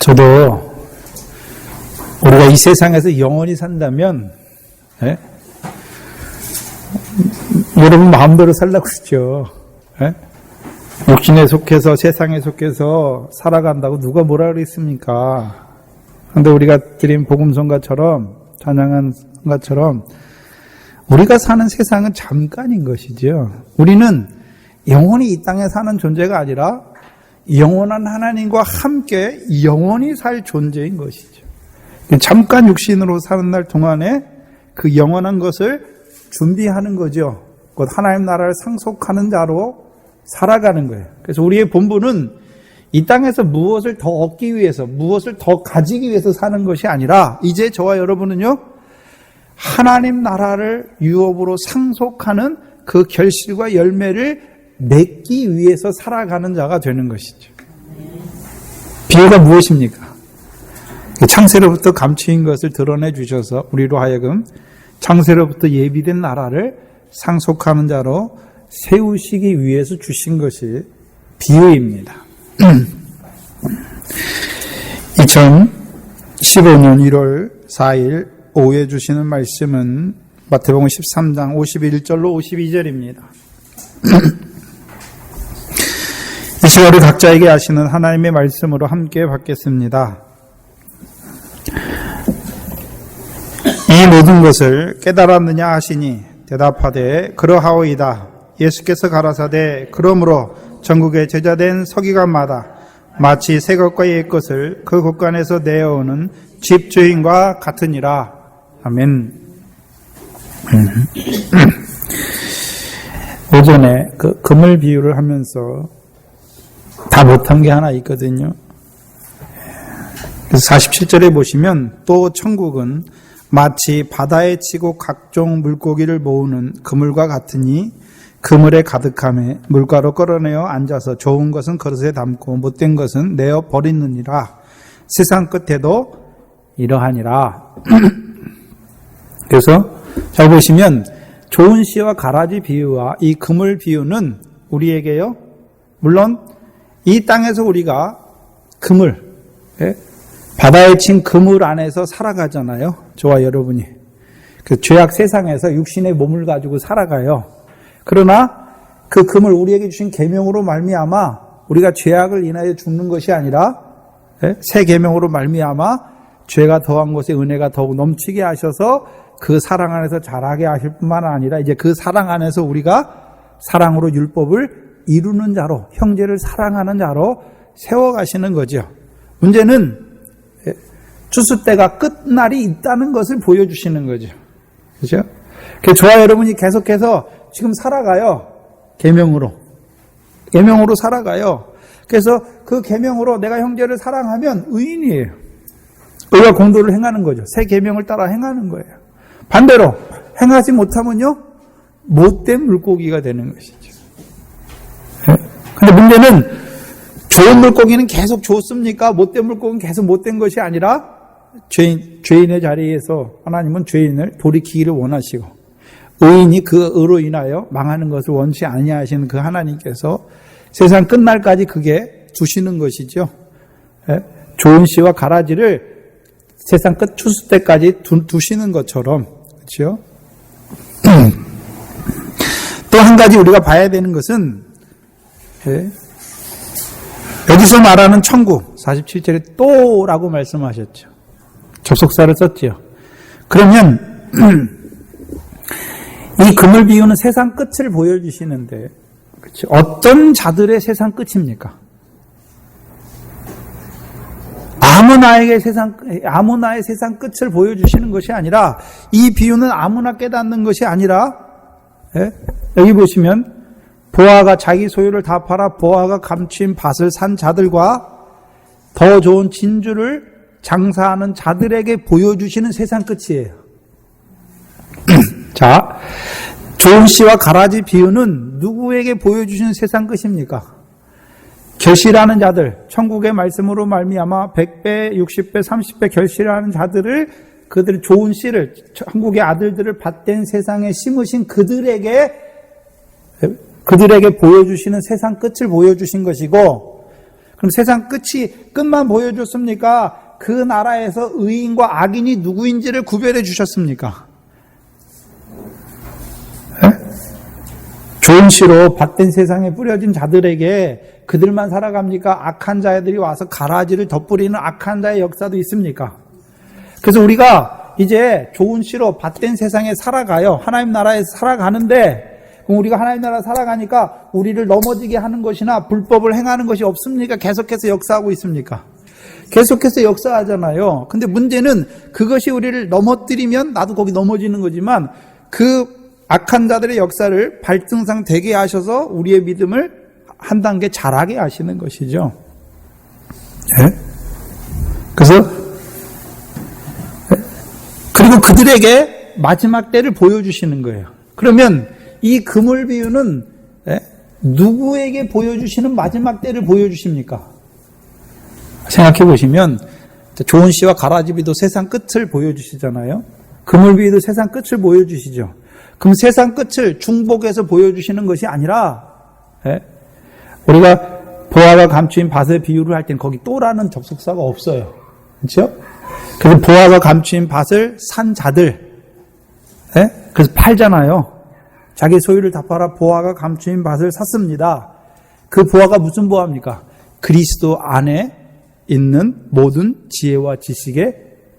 저도 우리가 이 세상에서 영원히 산다면, 예? 여러분 마음대로 살라고 그러죠. 예? 육신에 속해서 세상에 속해서 살아간다고 누가 뭐라 그랬습니까? 그런데 우리가 드린 복음성가처럼 찬양한 것처럼 우리가 사는 세상은 잠깐인 것이죠. 우리는 영원히 이 땅에 사는 존재가 아니라 영원한 하나님과 함께 영원히 살 존재인 것이죠. 잠깐 육신으로 사는 날 동안에 그 영원한 것을 준비하는 거죠. 곧 하나님 나라를 상속하는 자로 살아가는 거예요. 그래서 우리의 본분은 이 땅에서 무엇을 더 얻기 위해서, 무엇을 더 가지기 위해서 사는 것이 아니라 이제 저와 여러분은요, 하나님 나라를 유업으로 상속하는 그 결실과 열매를 맺기 위해서 살아가는 자가 되는 것이죠. 비유가 무엇입니까? 창세로부터 감추인 것을 드러내 주셔서 우리로 하여금 창세로부터 예비된 나라를 상속하는 자로 세우시기 위해서 주신 것이 비유입니다. 2015년 1월 4일 오후에 주시는 말씀은 마태복음 13장 51절로 52절입니다. 이 시간을 각자에게 하시는 하나님의 말씀으로 함께 받겠습니다. 이 모든 것을 깨달았느냐 하시니 대답하되 그러하오이다. 예수께서 가라사대 그러므로 전국에 제자된 서기관마다 마치 새 것과 옛 것을 그 곳간에서 내어오는 집주인과 같으니라. 아멘. 오전에 그 그물 비유를 하면서 다 못한 게 하나 있거든요. 그래서 47절에 보시면 또 천국은 마치 바다에 치고 각종 물고기를 모으는 그물과 같으니 그물에 가득함에 물가로 끌어내어 앉아서 좋은 것은 그릇에 담고 못된 것은 내어 버리느니라. 세상 끝에도 이러하니라. 그래서 잘 보시면 좋은 씨와 가라지 비유와 이 그물 비유는 우리에게요, 물론 이 땅에서 우리가 그물, 바다에 친 그물 안에서 살아가잖아요. 저와 여러분이. 그 죄악 세상에서 육신의 몸을 가지고 살아가요. 그러나 그 그물 우리에게 주신 계명으로 말미암아 우리가 죄악을 인하여 죽는 것이 아니라 새 계명으로 말미암아 죄가 더한 곳에 은혜가 더욱 넘치게 하셔서 그 사랑 안에서 자라게 하실 뿐만 아니라 이제 그 사랑 안에서 우리가 사랑으로 율법을 이루는 자로, 형제를 사랑하는 자로 세워가시는 거죠. 문제는 추수 때가 끝날이 있다는 것을 보여주시는 거죠. 그렇죠? 그래서 저와 여러분이 계속해서 지금 살아가요. 계명으로 살아가요. 그래서 그 계명으로 내가 형제를 사랑하면 의인이에요. 의와 공도를 행하는 거죠. 새 계명을 따라 행하는 거예요. 반대로 행하지 못하면요, 못된 물고기가 되는 것이죠. 그런데 문제는 좋은 물고기는 계속 좋습니까? 못된 물고기는 계속 못된 것이 아니라 죄인의 자리에서 하나님은 죄인을 돌이키기를 원하시고 의인이 그 의로 인하여 망하는 것을 원치 아니하시는 그 하나님께서 세상 끝날까지 그게 두시는 것이죠. 좋은 씨와 가라지를 세상 끝 추수 때까지 두시는 것처럼, 그렇죠? 또 한 가지 우리가 봐야 되는 것은 여기서 말하는 천국 47절에 또라고 말씀하셨죠. 접속사를 썼죠. 그러면 이 그물 비유는 세상 끝을 보여주시는데, 그렇죠? 어떤 자들의 세상 끝입니까? 아무나의 세상 끝을 보여주시는 것이 아니라, 이 비유는 아무나 깨닫는 것이 아니라, 여기 보시면 보아가 자기 소유를 다 팔아 보아가 감추인 밭을 산 자들과 더 좋은 진주를 장사하는 자들에게 보여주시는 세상 끝이에요. 자, 좋은 씨와 가라지 비유는 누구에게 보여주시는 세상 끝입니까? 결실하는 자들, 천국의 말씀으로 말미암아 100배, 60배, 30배 결실하는 자들을, 그들의 좋은 씨를, 천국의 아들들을 받된 세상에 심으신 그들에게 보여주시는 세상 끝을 보여주신 것이고, 그럼 세상 끝만 보여줬습니까? 그 나라에서 의인과 악인이 누구인지를 구별해 주셨습니까? 네? 좋은 씨로 밭된 세상에 뿌려진 자들에게 그들만 살아갑니까? 악한 자들이 와서 가라지를 덧뿌리는 악한 자의 역사도 있습니까? 그래서 우리가 이제 좋은 씨로 밭된 세상에 살아가요. 하나님 나라에서 살아가는데, 그럼 우리가 하나님 나라 살아가니까 우리를 넘어지게 하는 것이나 불법을 행하는 것이 없습니까? 계속해서 역사하고 있습니까? 계속해서 역사하잖아요. 근데 문제는 그것이 우리를 넘어뜨리면 나도 거기 넘어지는 거지만 그 악한 자들의 역사를 발등상 되게 하셔서 우리의 믿음을 한 단계 자라게 하시는 것이죠. 네? 그래서 그리고 그들에게 마지막 때를 보여주시는 거예요. 그러면 이 그물 비유는 누구에게 보여주시는 마지막 때를 보여주십니까? 생각해 보시면 좋은 씨와 가라지비도 세상 끝을 보여주시잖아요. 그물 비유도 세상 끝을 보여주시죠. 그럼 세상 끝을 중복해서 보여주시는 것이 아니라 우리가 보화가 감추인 밭의 비유를 할 때는 거기 또라는 접속사가 없어요. 그렇죠? 그래서 보화가 감추인 밭을 산 자들, 그래서 팔잖아요. 자기 소유를 다 팔아 보화가 감추인 밭을 샀습니다. 그 보화가 무슨 보화입니까? 그리스도 안에 있는 모든 지혜와 지식의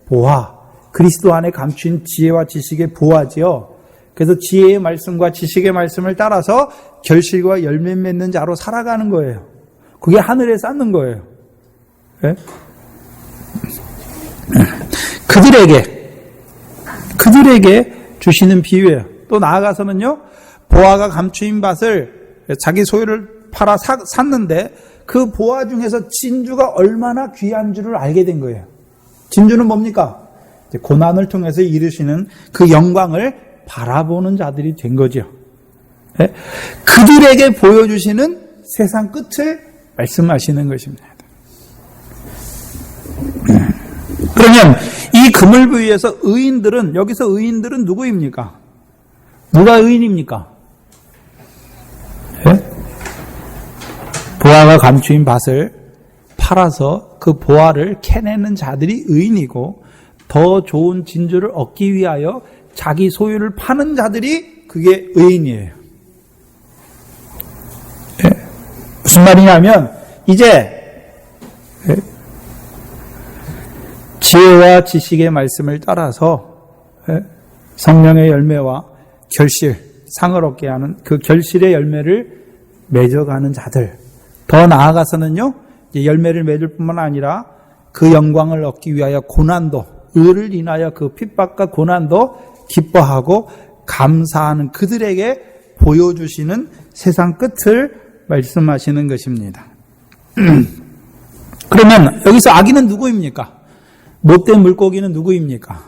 보화. 그리스도 안에 감추인 지혜와 지식의 보화지요. 그래서 지혜의 말씀과 지식의 말씀을 따라서 결실과 열매 맺는 자로 살아가는 거예요. 그게 하늘에 쌓는 거예요. 네? 그들에게 주시는 비유예요. 또 나아가서는요, 보화가 감추인 밭을 자기 소유를 팔아 샀는데 그 보화 중에서 진주가 얼마나 귀한 줄을 알게 된 거예요. 진주는 뭡니까? 고난을 통해서 이루시는 그 영광을 바라보는 자들이 된 거죠. 네? 그들에게 보여주시는 세상 끝을 말씀하시는 것입니다. 그러면 이 그물 비유에서 의인들은, 여기서 의인들은 누구입니까? 누가 의인입니까? 네? 보화가 감추인 밭을 팔아서 그 보화를 캐내는 자들이 의인이고, 더 좋은 진주를 얻기 위하여 자기 소유를 파는 자들이 그게 의인이에요. 네? 무슨 말이냐면 이제 지혜와 지식의 말씀을 따라서 성령의 열매와 결실, 상을 얻게 하는 그 결실의 열매를 맺어가는 자들, 더 나아가서는요, 열매를 맺을 뿐만 아니라 그 영광을 얻기 위하여 고난도, 의를 인하여 그 핍박과 고난도 기뻐하고 감사하는 그들에게 보여주시는 세상 끝을 말씀하시는 것입니다. 그러면 여기서 악인은 누구입니까? 못된 물고기는 누구입니까?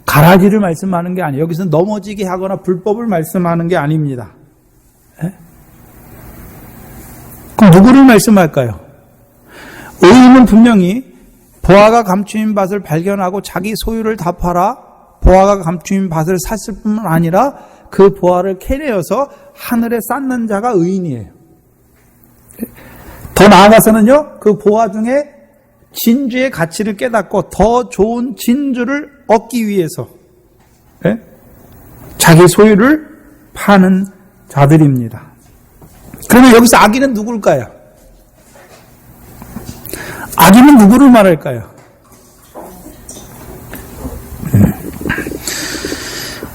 가라지를 말씀하는 게 아니에요. 여기서 넘어지게 하거나 불법을 말씀하는 게 아닙니다. 그럼 누구를 말씀할까요? 의인은 분명히 보화가 감추인 밭을 발견하고 자기 소유를 다 팔아 보화가 감추인 밭을 샀을 뿐만 아니라 그 보화를 캐내어서 하늘에 쌓는 자가 의인이에요. 더 나아가서는요, 그 보화 중에 진주의 가치를 깨닫고 더 좋은 진주를 얻기 위해서 자기 소유를 파는 자들입니다. 그러면 여기서 악인은 누굴까요? 악인은 누구를 말할까요?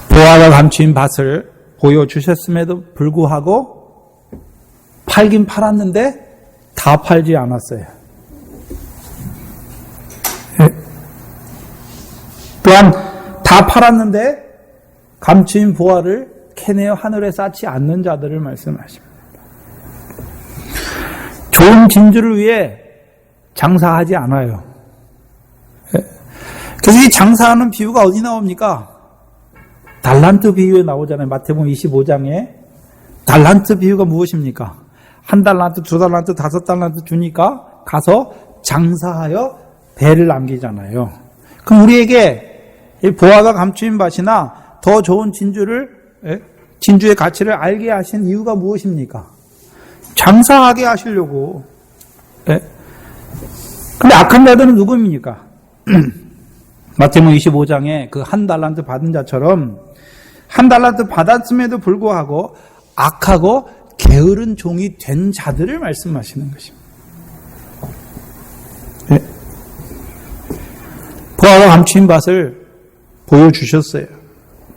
보화가 감추인 밭을 보여주셨음에도 불구하고 팔긴 팔았는데 다 팔지 않았어요. 또한 다 팔았는데 감추인 보화를 캐내어 하늘에 쌓지 않는 자들을 말씀하십니다. 좋은 진주를 위해 장사하지 않아요. 그래서 이 장사하는 비유가 어디 나옵니까? 달란트 비유에 나오잖아요. 마태복음 25장에. 달란트 비유가 무엇입니까? 1달란트, 2달란트, 5달란트 주니까 가서 장사하여 배를 남기잖아요. 그럼 우리에게 보화가 감추인 밭이나 더 좋은 진주의 가치를 알게 하신 이유가 무엇입니까? 장사하게 하시려고. 예? 근데 악한 자들은 누구입니까? 마태복음 25장에 그 한 달란트 받은 자처럼 한 달란트 받았음에도 불구하고 악하고 게으른 종이 된 자들을 말씀하시는 것입니다. 네? 보아와 감추인 밭을 보여주셨어요.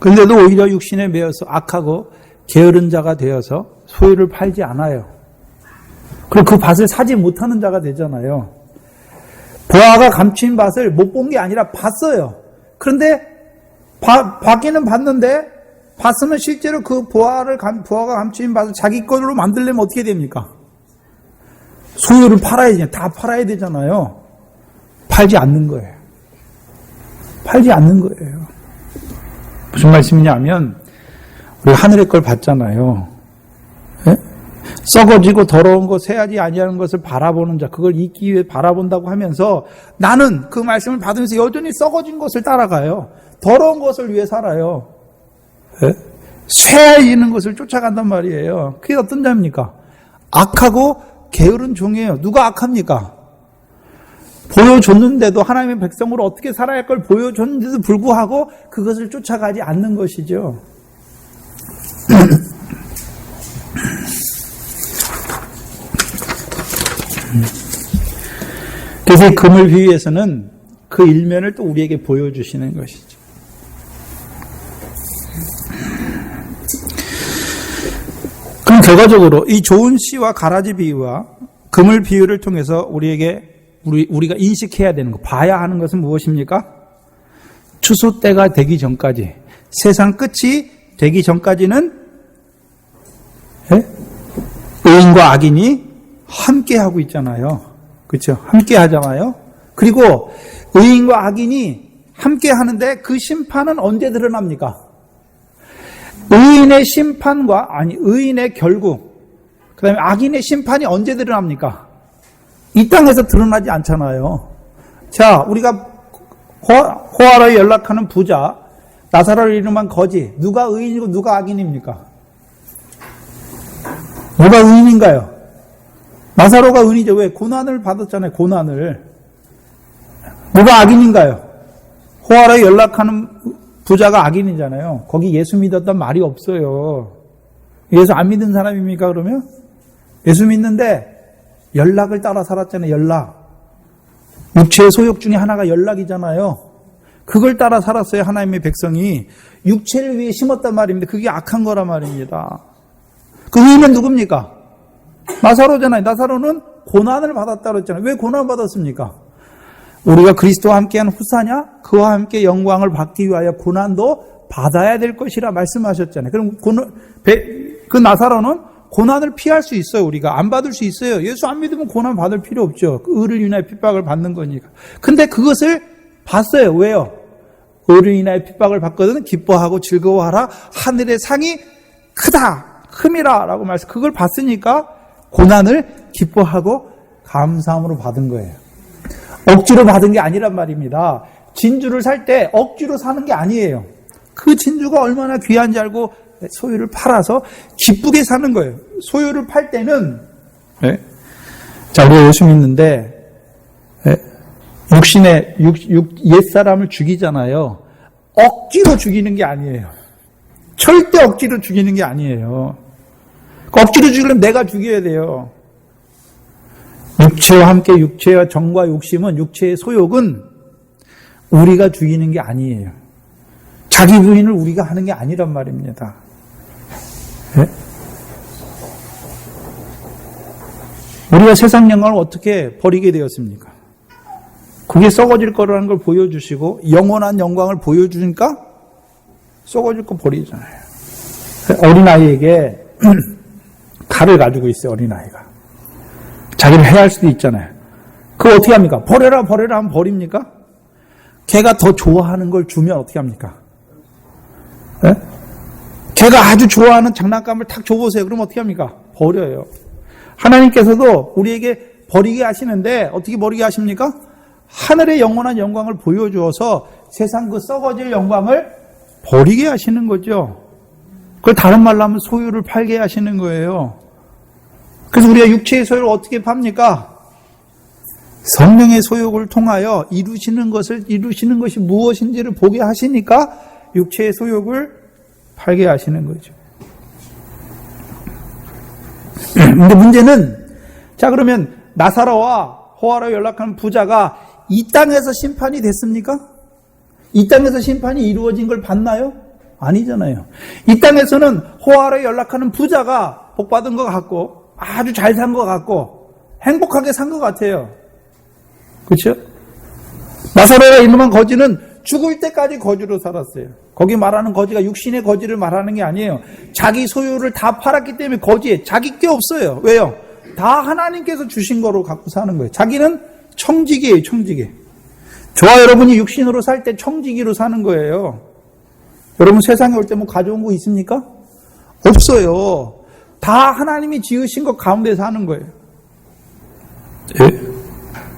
그런데도 오히려 육신에 매여서 악하고 게으른 자가 되어서 소유를 팔지 않아요. 그리고 그 밭을 사지 못하는 자가 되잖아요. 보아가 감추인 밭을 못 본 게 아니라 봤어요. 그런데 받기는 봤는데 봤으면 실제로 그 보아가 감추인 밭을 자기 것으로 만들려면 어떻게 됩니까? 소유를 다 팔아야 되잖아요. 팔지 않는 거예요. 팔지 않는 거예요. 무슨 말씀이냐면 우리 하늘의 걸 봤잖아요. 예? 썩어지고 더러운 것, 새하지 아니하는 것을 바라보는 자, 그걸 잊기 위해 바라본다고 하면서 나는 그 말씀을 받으면서 여전히 썩어진 것을 따라가요. 더러운 것을 위해 살아요. 예? 쇠해지는 것을 쫓아간단 말이에요. 그게 어떤 자입니까? 악하고 게으른 종이에요. 누가 악합니까? 보여줬는데도 하나님의 백성으로 어떻게 살아야 할 걸 보여줬는데도 불구하고 그것을 쫓아가지 않는 것이죠. 그래서 이 금을 비유해서는 그 일면을 또 우리에게 보여주시는 것이죠. 그럼 결과적으로 이 좋은 씨와 가라지 비유와 금을 비유를 통해서 우리가 인식해야 되는 것, 봐야 하는 것은 무엇입니까? 추수 때가 되기 전까지, 세상 끝이 되기 전까지는 의인과 악인이 함께 하고 있잖아요. 그렇죠? 함께 하잖아요. 그리고 의인과 악인이 함께 하는데 그 심판은 언제 드러납니까? 의인의 심판과 의인의 결국, 그다음에 악인의 심판이 언제 드러납니까? 이 땅에서 드러나지 않잖아요. 자, 우리가 호화로에 연락하는 부자, 나사로를 이름한 거지, 누가 의인이고 누가 악인입니까? 누가 의인인가요? 나사로가 의인이죠. 왜? 고난을 받았잖아요. 고난을. 누가 악인인가요? 호화로에 연락하는 부자가 악인이잖아요. 거기 예수 믿었단 말이 없어요. 예수 안 믿은 사람입니까, 그러면? 예수 믿는데 연락을 따라 살았잖아요. 연락. 육체의 소욕 중에 하나가 연락이잖아요. 그걸 따라 살았어요. 하나님의 백성이. 육체를 위해 심었단 말입니다. 그게 악한 거란 말입니다. 그 의인은 누굽니까? 나사로잖아요. 나사로는 고난을 받았다고 했잖아요. 왜 고난을 받았습니까? 우리가 그리스도와 함께한 후사냐? 그와 함께 영광을 받기 위하여 고난도 받아야 될 것이라 말씀하셨잖아요. 그럼 그 나사로는 고난을 피할 수 있어요. 우리가 안 받을 수 있어요. 예수 안 믿으면 고난 받을 필요 없죠. 그 의를 인하여 핍박을 받는 거니까. 근데 그것을 봤어요. 왜요? 의를 인하여 핍박을 받거든 기뻐하고 즐거워하라. 하늘의 상이 크다, 흠이라 라고 말씀. 그걸 봤으니까 고난을 기뻐하고 감사함으로 받은 거예요. 억지로 받은 게 아니란 말입니다. 진주를 살 때 억지로 사는 게 아니에요. 그 진주가 얼마나 귀한지 알고 소유를 팔아서 기쁘게 사는 거예요. 소유를 팔 때는, 자, 우리가 예수 믿는데, 옛사람을 죽이잖아요. 억지로 죽이는 게 아니에요. 절대 억지로 죽이는 게 아니에요. 억지로 죽이려면 내가 죽여야 돼요. 육체와 함께 육체와 정과 욕심은, 육체의 소욕은 우리가 죽이는 게 아니에요. 자기 부인을 우리가 하는 게 아니란 말입니다. 네? 우리가 세상 영광을 어떻게 버리게 되었습니까? 그게 썩어질 거라는 걸 보여주시고 영원한 영광을 보여주니까 썩어질 거 버리잖아요. 어린아이에게 칼을 가지고 있어요. 어린아이가. 자기를 해할 수도 있잖아요. 그거 어떻게 합니까? 버려라 하면 버립니까? 걔가 더 좋아하는 걸 주면 어떻게 합니까? 네? 걔가 아주 좋아하는 장난감을 탁 줘보세요. 그럼 어떻게 합니까? 버려요. 하나님께서도 우리에게 버리게 하시는데 어떻게 버리게 하십니까? 하늘의 영원한 영광을 보여주어서 세상 그 썩어질 영광을 버리게 하시는 거죠. 그걸 다른 말로 하면 소유를 팔게 하시는 거예요. 그래서 우리가 육체의 소유를 어떻게 팝니까? 성령의 소욕을 통하여 이루시는 것이 무엇인지를 보게 하시니까 육체의 소욕을 팔게 하시는 거죠. 근데 문제는, 자, 그러면 나사로와 호화로 연락한 부자가 이 땅에서 심판이 됐습니까? 이 땅에서 심판이 이루어진 걸 봤나요? 아니잖아요. 이 땅에서는 호화로 연락하는 부자가 복받은 것 같고, 아주 잘 산 것 같고, 행복하게 산 것 같아요. 그렇죠? 나사로와 이놈한 거지는 죽을 때까지 거지로 살았어요. 거기 말하는 거지가 육신의 거지를 말하는 게 아니에요. 자기 소유를 다 팔았기 때문에 거지에 자기 게 없어요. 왜요? 다 하나님께서 주신 거로 갖고 사는 거예요. 자기는 청지기예요, 청지기. 저와 여러분이 육신으로 살 때 청지기로 사는 거예요. 여러분 세상에 올 때 뭐 가져온 거 있습니까? 없어요. 다 하나님이 지으신 것 가운데 사는 거예요. 예?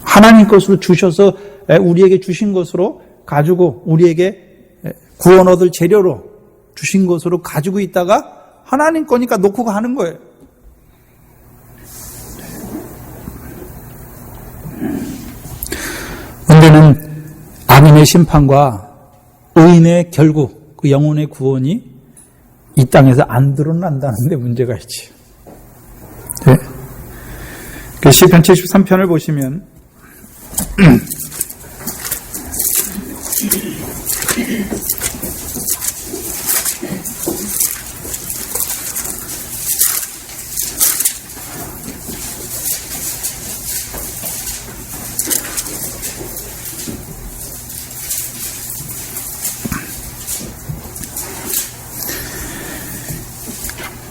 하나님 것으로 주셔서 우리에게 주신 것으로 가지고 우리에게 구원 얻을 재료로 주신 것으로 가지고 있다가 하나님 거니까 놓고 가는 거예요. 문제는 악인의 심판과 의인의 결국, 그 영혼의 구원이 이 땅에서 안 드러난다는 데 문제가 있지. 네. 그 시편 73편을 보시면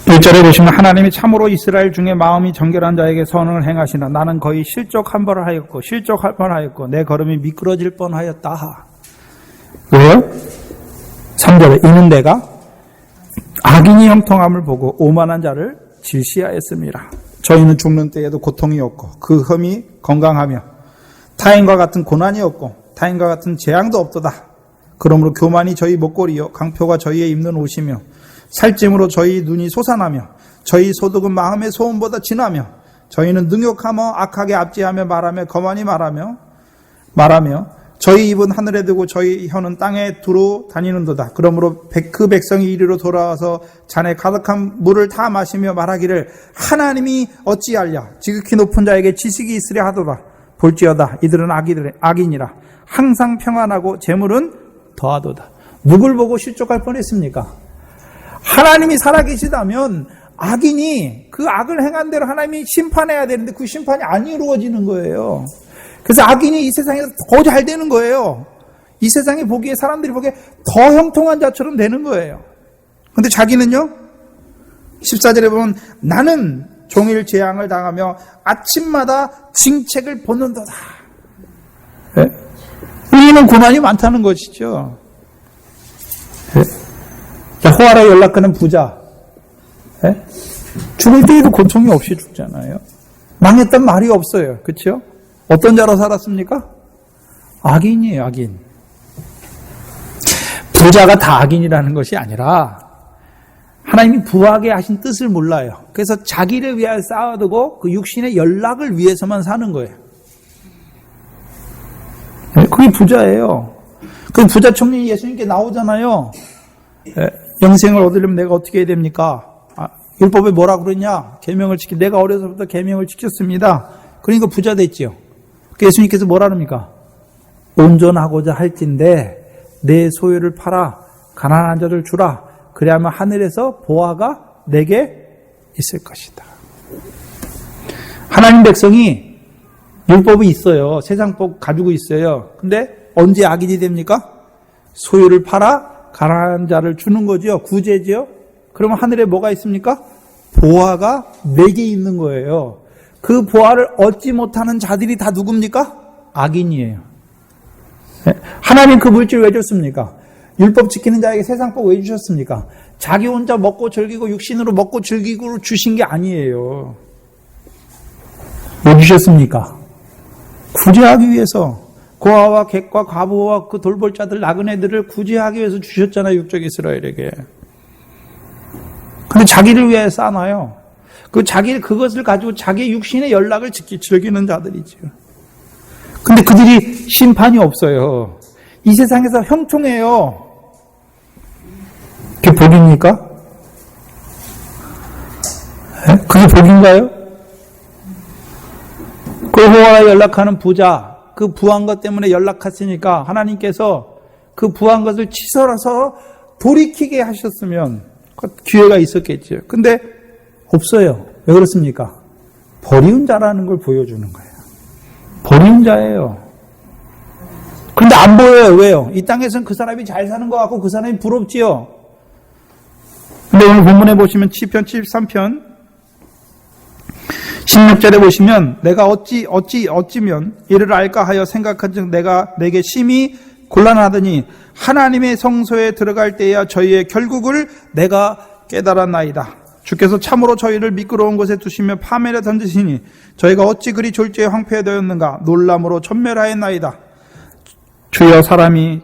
일절에 보시면 하나님이 참으로 이스라엘 중에 마음이 정결한 자에게 선을 행하시나 나는 거의 실족할 뻔하였고 내 걸음이 미끄러질 뻔하였다. 왜요? 3절에 이는 내가 악인이 형통함을 보고 오만한 자를 질시하였습니다. 저희는 죽는 때에도 고통이 없고 그 흠이 건강하며 타인과 같은 고난이 없고 타인과 같은 재앙도 없도다. 그러므로 교만이 저희 목걸이요 강표가 저희의 입는 옷이며 살찜으로 저희 눈이 솟아나며 저희 소득은 마음의 소음보다 진하며 저희는 능욕하며 악하게 압제하며 말하며 거만히 말하며 저희 입은 하늘에 두고 저희 혀는 땅에 두루 다니는도다. 그러므로 그 백성이 이리로 돌아와서 잔에 가득한 물을 다 마시며 말하기를 하나님이 어찌하랴 지극히 높은 자에게 지식이 있으랴 하도다. 볼지어다 이들은 악인이라 항상 평안하고 재물은 더하도다. 누굴 보고 실족할 뻔했습니까? 하나님이 살아계시다면 악인이 그 악을 행한 대로 하나님이 심판해야 되는데 그 심판이 안 이루어지는 거예요. 그래서 악인이 이 세상에서 더 잘 되는 거예요. 이 세상에 보기에 사람들이 보기에 더 형통한 자처럼 되는 거예요. 근데 자기는요 14절에 보면 나는 종일 재앙을 당하며 아침마다 징책을 벗는도다. 네? 우리는 고난이 많다는 것이죠. 네? 자, 호화라 연락하는 부자. 네? 죽을 때에도 고통이 없이 죽잖아요. 망했단 말이 없어요. 그렇죠? 어떤 자로 살았습니까? 악인이에요, 악인. 부자가 다 악인이라는 것이 아니라 하나님이 부하게 하신 뜻을 몰라요. 그래서 자기를 위하여 쌓아두고 그 육신의 연락을 위해서만 사는 거예요. 그게 부자예요. 그 부자 청년이 예수님께 나오잖아요. 영생을 얻으려면 내가 어떻게 해야 됩니까? 율법에 뭐라 그러냐? 계명을 내가 어려서부터 계명을 지켰습니다. 그러니까 부자 됐지요. 예수님께서 뭐라 합니까? 온전하고자 할진대 내 소유를 팔아 가난한 자를 주라. 그래야만 하늘에서 보화가 내게 있을 것이다. 하나님 백성이 율법이 있어요. 세상법 가지고 있어요. 근데 언제 악인이 됩니까? 소유를 팔아 가난한 자를 주는 거죠. 구제죠. 그러면 하늘에 뭐가 있습니까? 보화가 내게 있는 거예요. 그 보화를 얻지 못하는 자들이 다 누굽니까? 악인이에요. 하나님 그 물질 왜 줬습니까? 율법 지키는 자에게 세상법 왜 주셨습니까? 자기 혼자 먹고 즐기고 육신으로 먹고 즐기고 주신 게 아니에요. 왜 주셨습니까? 구제하기 위해서 고아와 객과 과부와 그 돌볼자들 나그네들을 구제하기 위해서 주셨잖아요. 육적 이스라엘에게. 근데 자기를 위해 쌓아놔요. 그것을 가지고 자기의 육신의 연락을 즐기는 자들이죠. 근데 그들이 심판이 없어요. 이 세상에서 형통해요. 그게 복입니까? 그게 복인가요? 그 호화에 연락하는 부자, 그 부한 것 때문에 연락했으니까 하나님께서 그 부한 것을 치설어서 돌이키게 하셨으면 기회가 있었겠죠. 근데 없어요. 왜 그렇습니까? 버리운 자라는 걸 보여주는 거예요. 버리운 자예요. 그런데 안 보여요. 왜요? 이 땅에서는 그 사람이 잘 사는 것 같고 그 사람이 부럽지요. 근데 오늘 본문에 보시면 시편 73편 16절에 보시면 내가 어찌면 이를 알까 하여 생각한즉 내가 내게 심히 곤란하더니 하나님의 성소에 들어갈 때야 저희의 결국을 내가 깨달았나이다. 주께서 참으로 저희를 미끄러운 곳에 두시며 파멸에 던지시니 저희가 어찌 그리 졸지에 황폐되었는가 놀람으로 전멸하였나이다. 주여 사람이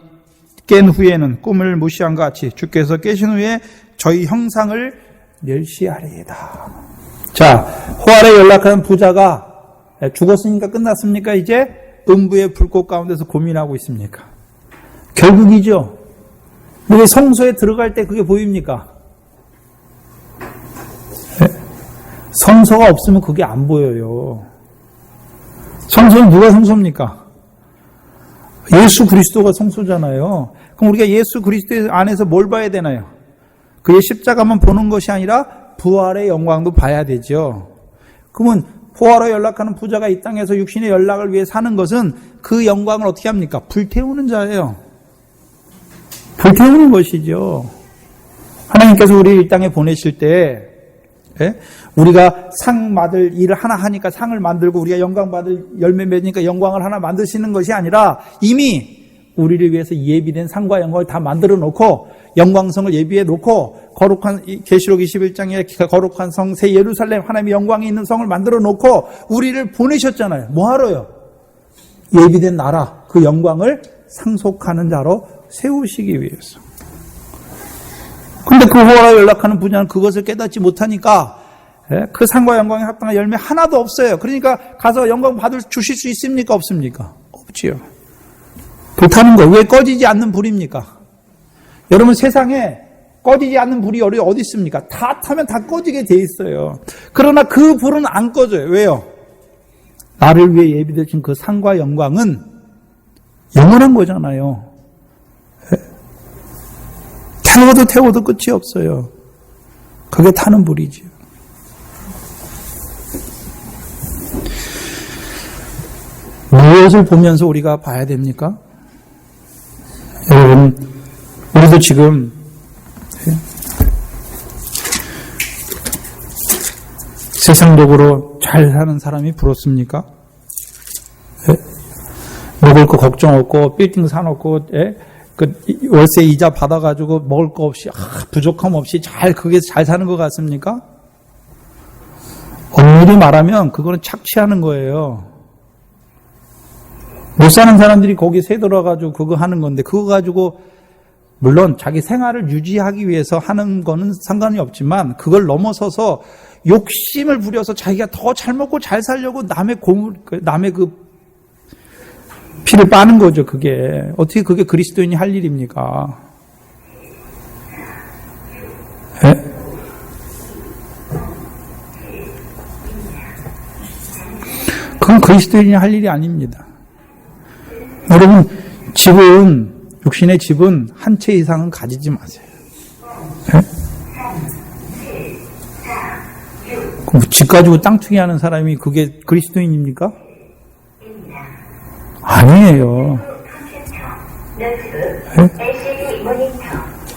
깬 후에는 꿈을 무시한 것 같이 주께서 깨신 후에 저희 형상을 멸시하리이다. 자, 호알에 연락하는 부자가 죽었으니까 끝났습니까? 이제 음부의 불꽃 가운데서 고민하고 있습니까? 결국이죠. 근데 성소에 들어갈 때 그게 보입니까? 성소가 없으면 그게 안 보여요. 성소는 누가 성소입니까? 예수 그리스도가 성소잖아요. 그럼 우리가 예수 그리스도 안에서 뭘 봐야 되나요? 그의 십자가만 보는 것이 아니라 부활의 영광도 봐야 되죠. 그러면 부활에 연락하는 부자가 이 땅에서 육신의 연락을 위해 사는 것은 그 영광을 어떻게 합니까? 불태우는 자예요. 불태우는 것이죠. 하나님께서 우리를 이 땅에 보내실 때 우리가 상 받을 일을 하나 하니까 상을 만들고 우리가 영광 받을 열매 맺으니까 영광을 하나 만드시는 것이 아니라 이미 우리를 위해서 예비된 상과 영광을 다 만들어 놓고 영광성을 예비해 놓고 거룩한 계시록 21장에 거룩한 성 새 예루살렘 하나님의 영광이 있는 성을 만들어 놓고 우리를 보내셨잖아요. 뭐 하러요? 예비된 나라 그 영광을 상속하는 자로 세우시기 위해서. 근데 그 호화에 연락하는 부자는 그것을 깨닫지 못하니까 그 상과 영광에 합당한 열매 하나도 없어요. 그러니까 가서 영광 주실 수 있습니까? 없습니까? 없지요. 불타는 거 왜 꺼지지 않는 불입니까? 여러분 세상에 꺼지지 않는 불이 어디 있습니까? 다 타면 다 꺼지게 돼 있어요. 그러나 그 불은 안 꺼져요. 왜요? 나를 위해 예비되신 그 상과 영광은 영원한 거잖아요. 태워도 끝이 없어요. 그게 타는 불이죠. 무엇을 보면서 우리가 봐야 됩니까? 여러분, 우리도 지금 세상적으로 잘 사는 사람이 부럽습니까? 먹을 거 걱정 없고 빌딩 사놓고 그 월세 이자 받아가지고 먹을 거 없이 부족함 없이 그게 잘 사는 것 같습니까? 엄밀히 말하면 그거는 착취하는 거예요. 못 사는 사람들이 거기 새들어가지고 그거 하는 건데 그거 가지고 물론 자기 생활을 유지하기 위해서 하는 거는 상관이 없지만 그걸 넘어서서 욕심을 부려서 자기가 더 잘 먹고 잘 살려고 남의 그 피를 빠는 거죠. 그게 어떻게 그게 그리스도인이 할 일입니까? 그건 그리스도인이 할 일이 아닙니다. 여러분 육신의 집은 한 채 이상은 가지지 마세요. 집 가지고 땅 투기하는 사람이 그게 그리스도인입니까? 아니에요.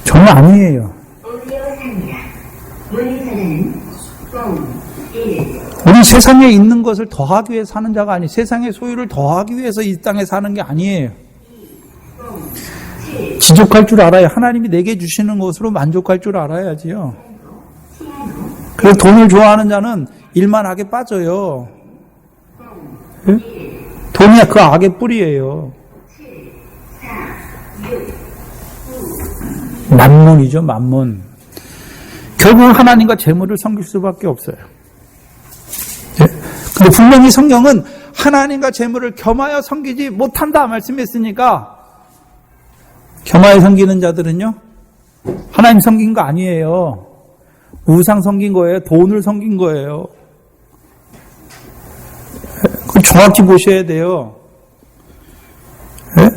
정말 아니에요. 우리 세상에 있는 것을 더하기 위해 사는 자가 아니 세상의 소유를 더하기 위해서 이 땅에 사는 게 아니에요. 지족할 줄 알아요. 하나님이 내게 주시는 것으로 만족할 줄 알아야지요. 그래서 돈을 좋아하는 자는 일만 악에 빠져요. 돈이 그 악의 뿌리예요. 만문이죠, 만문. 결국은 하나님과 재물을 섬길 수밖에 없어요. 근데 분명히 성경은 하나님과 재물을 겸하여 섬기지 못한다 말씀했으니까, 겸하여 섬기는 자들은요, 하나님 섬긴 거 아니에요. 우상 섬긴 거예요. 돈을 섬긴 거예요. 그걸 정확히 보셔야 돼요. 네?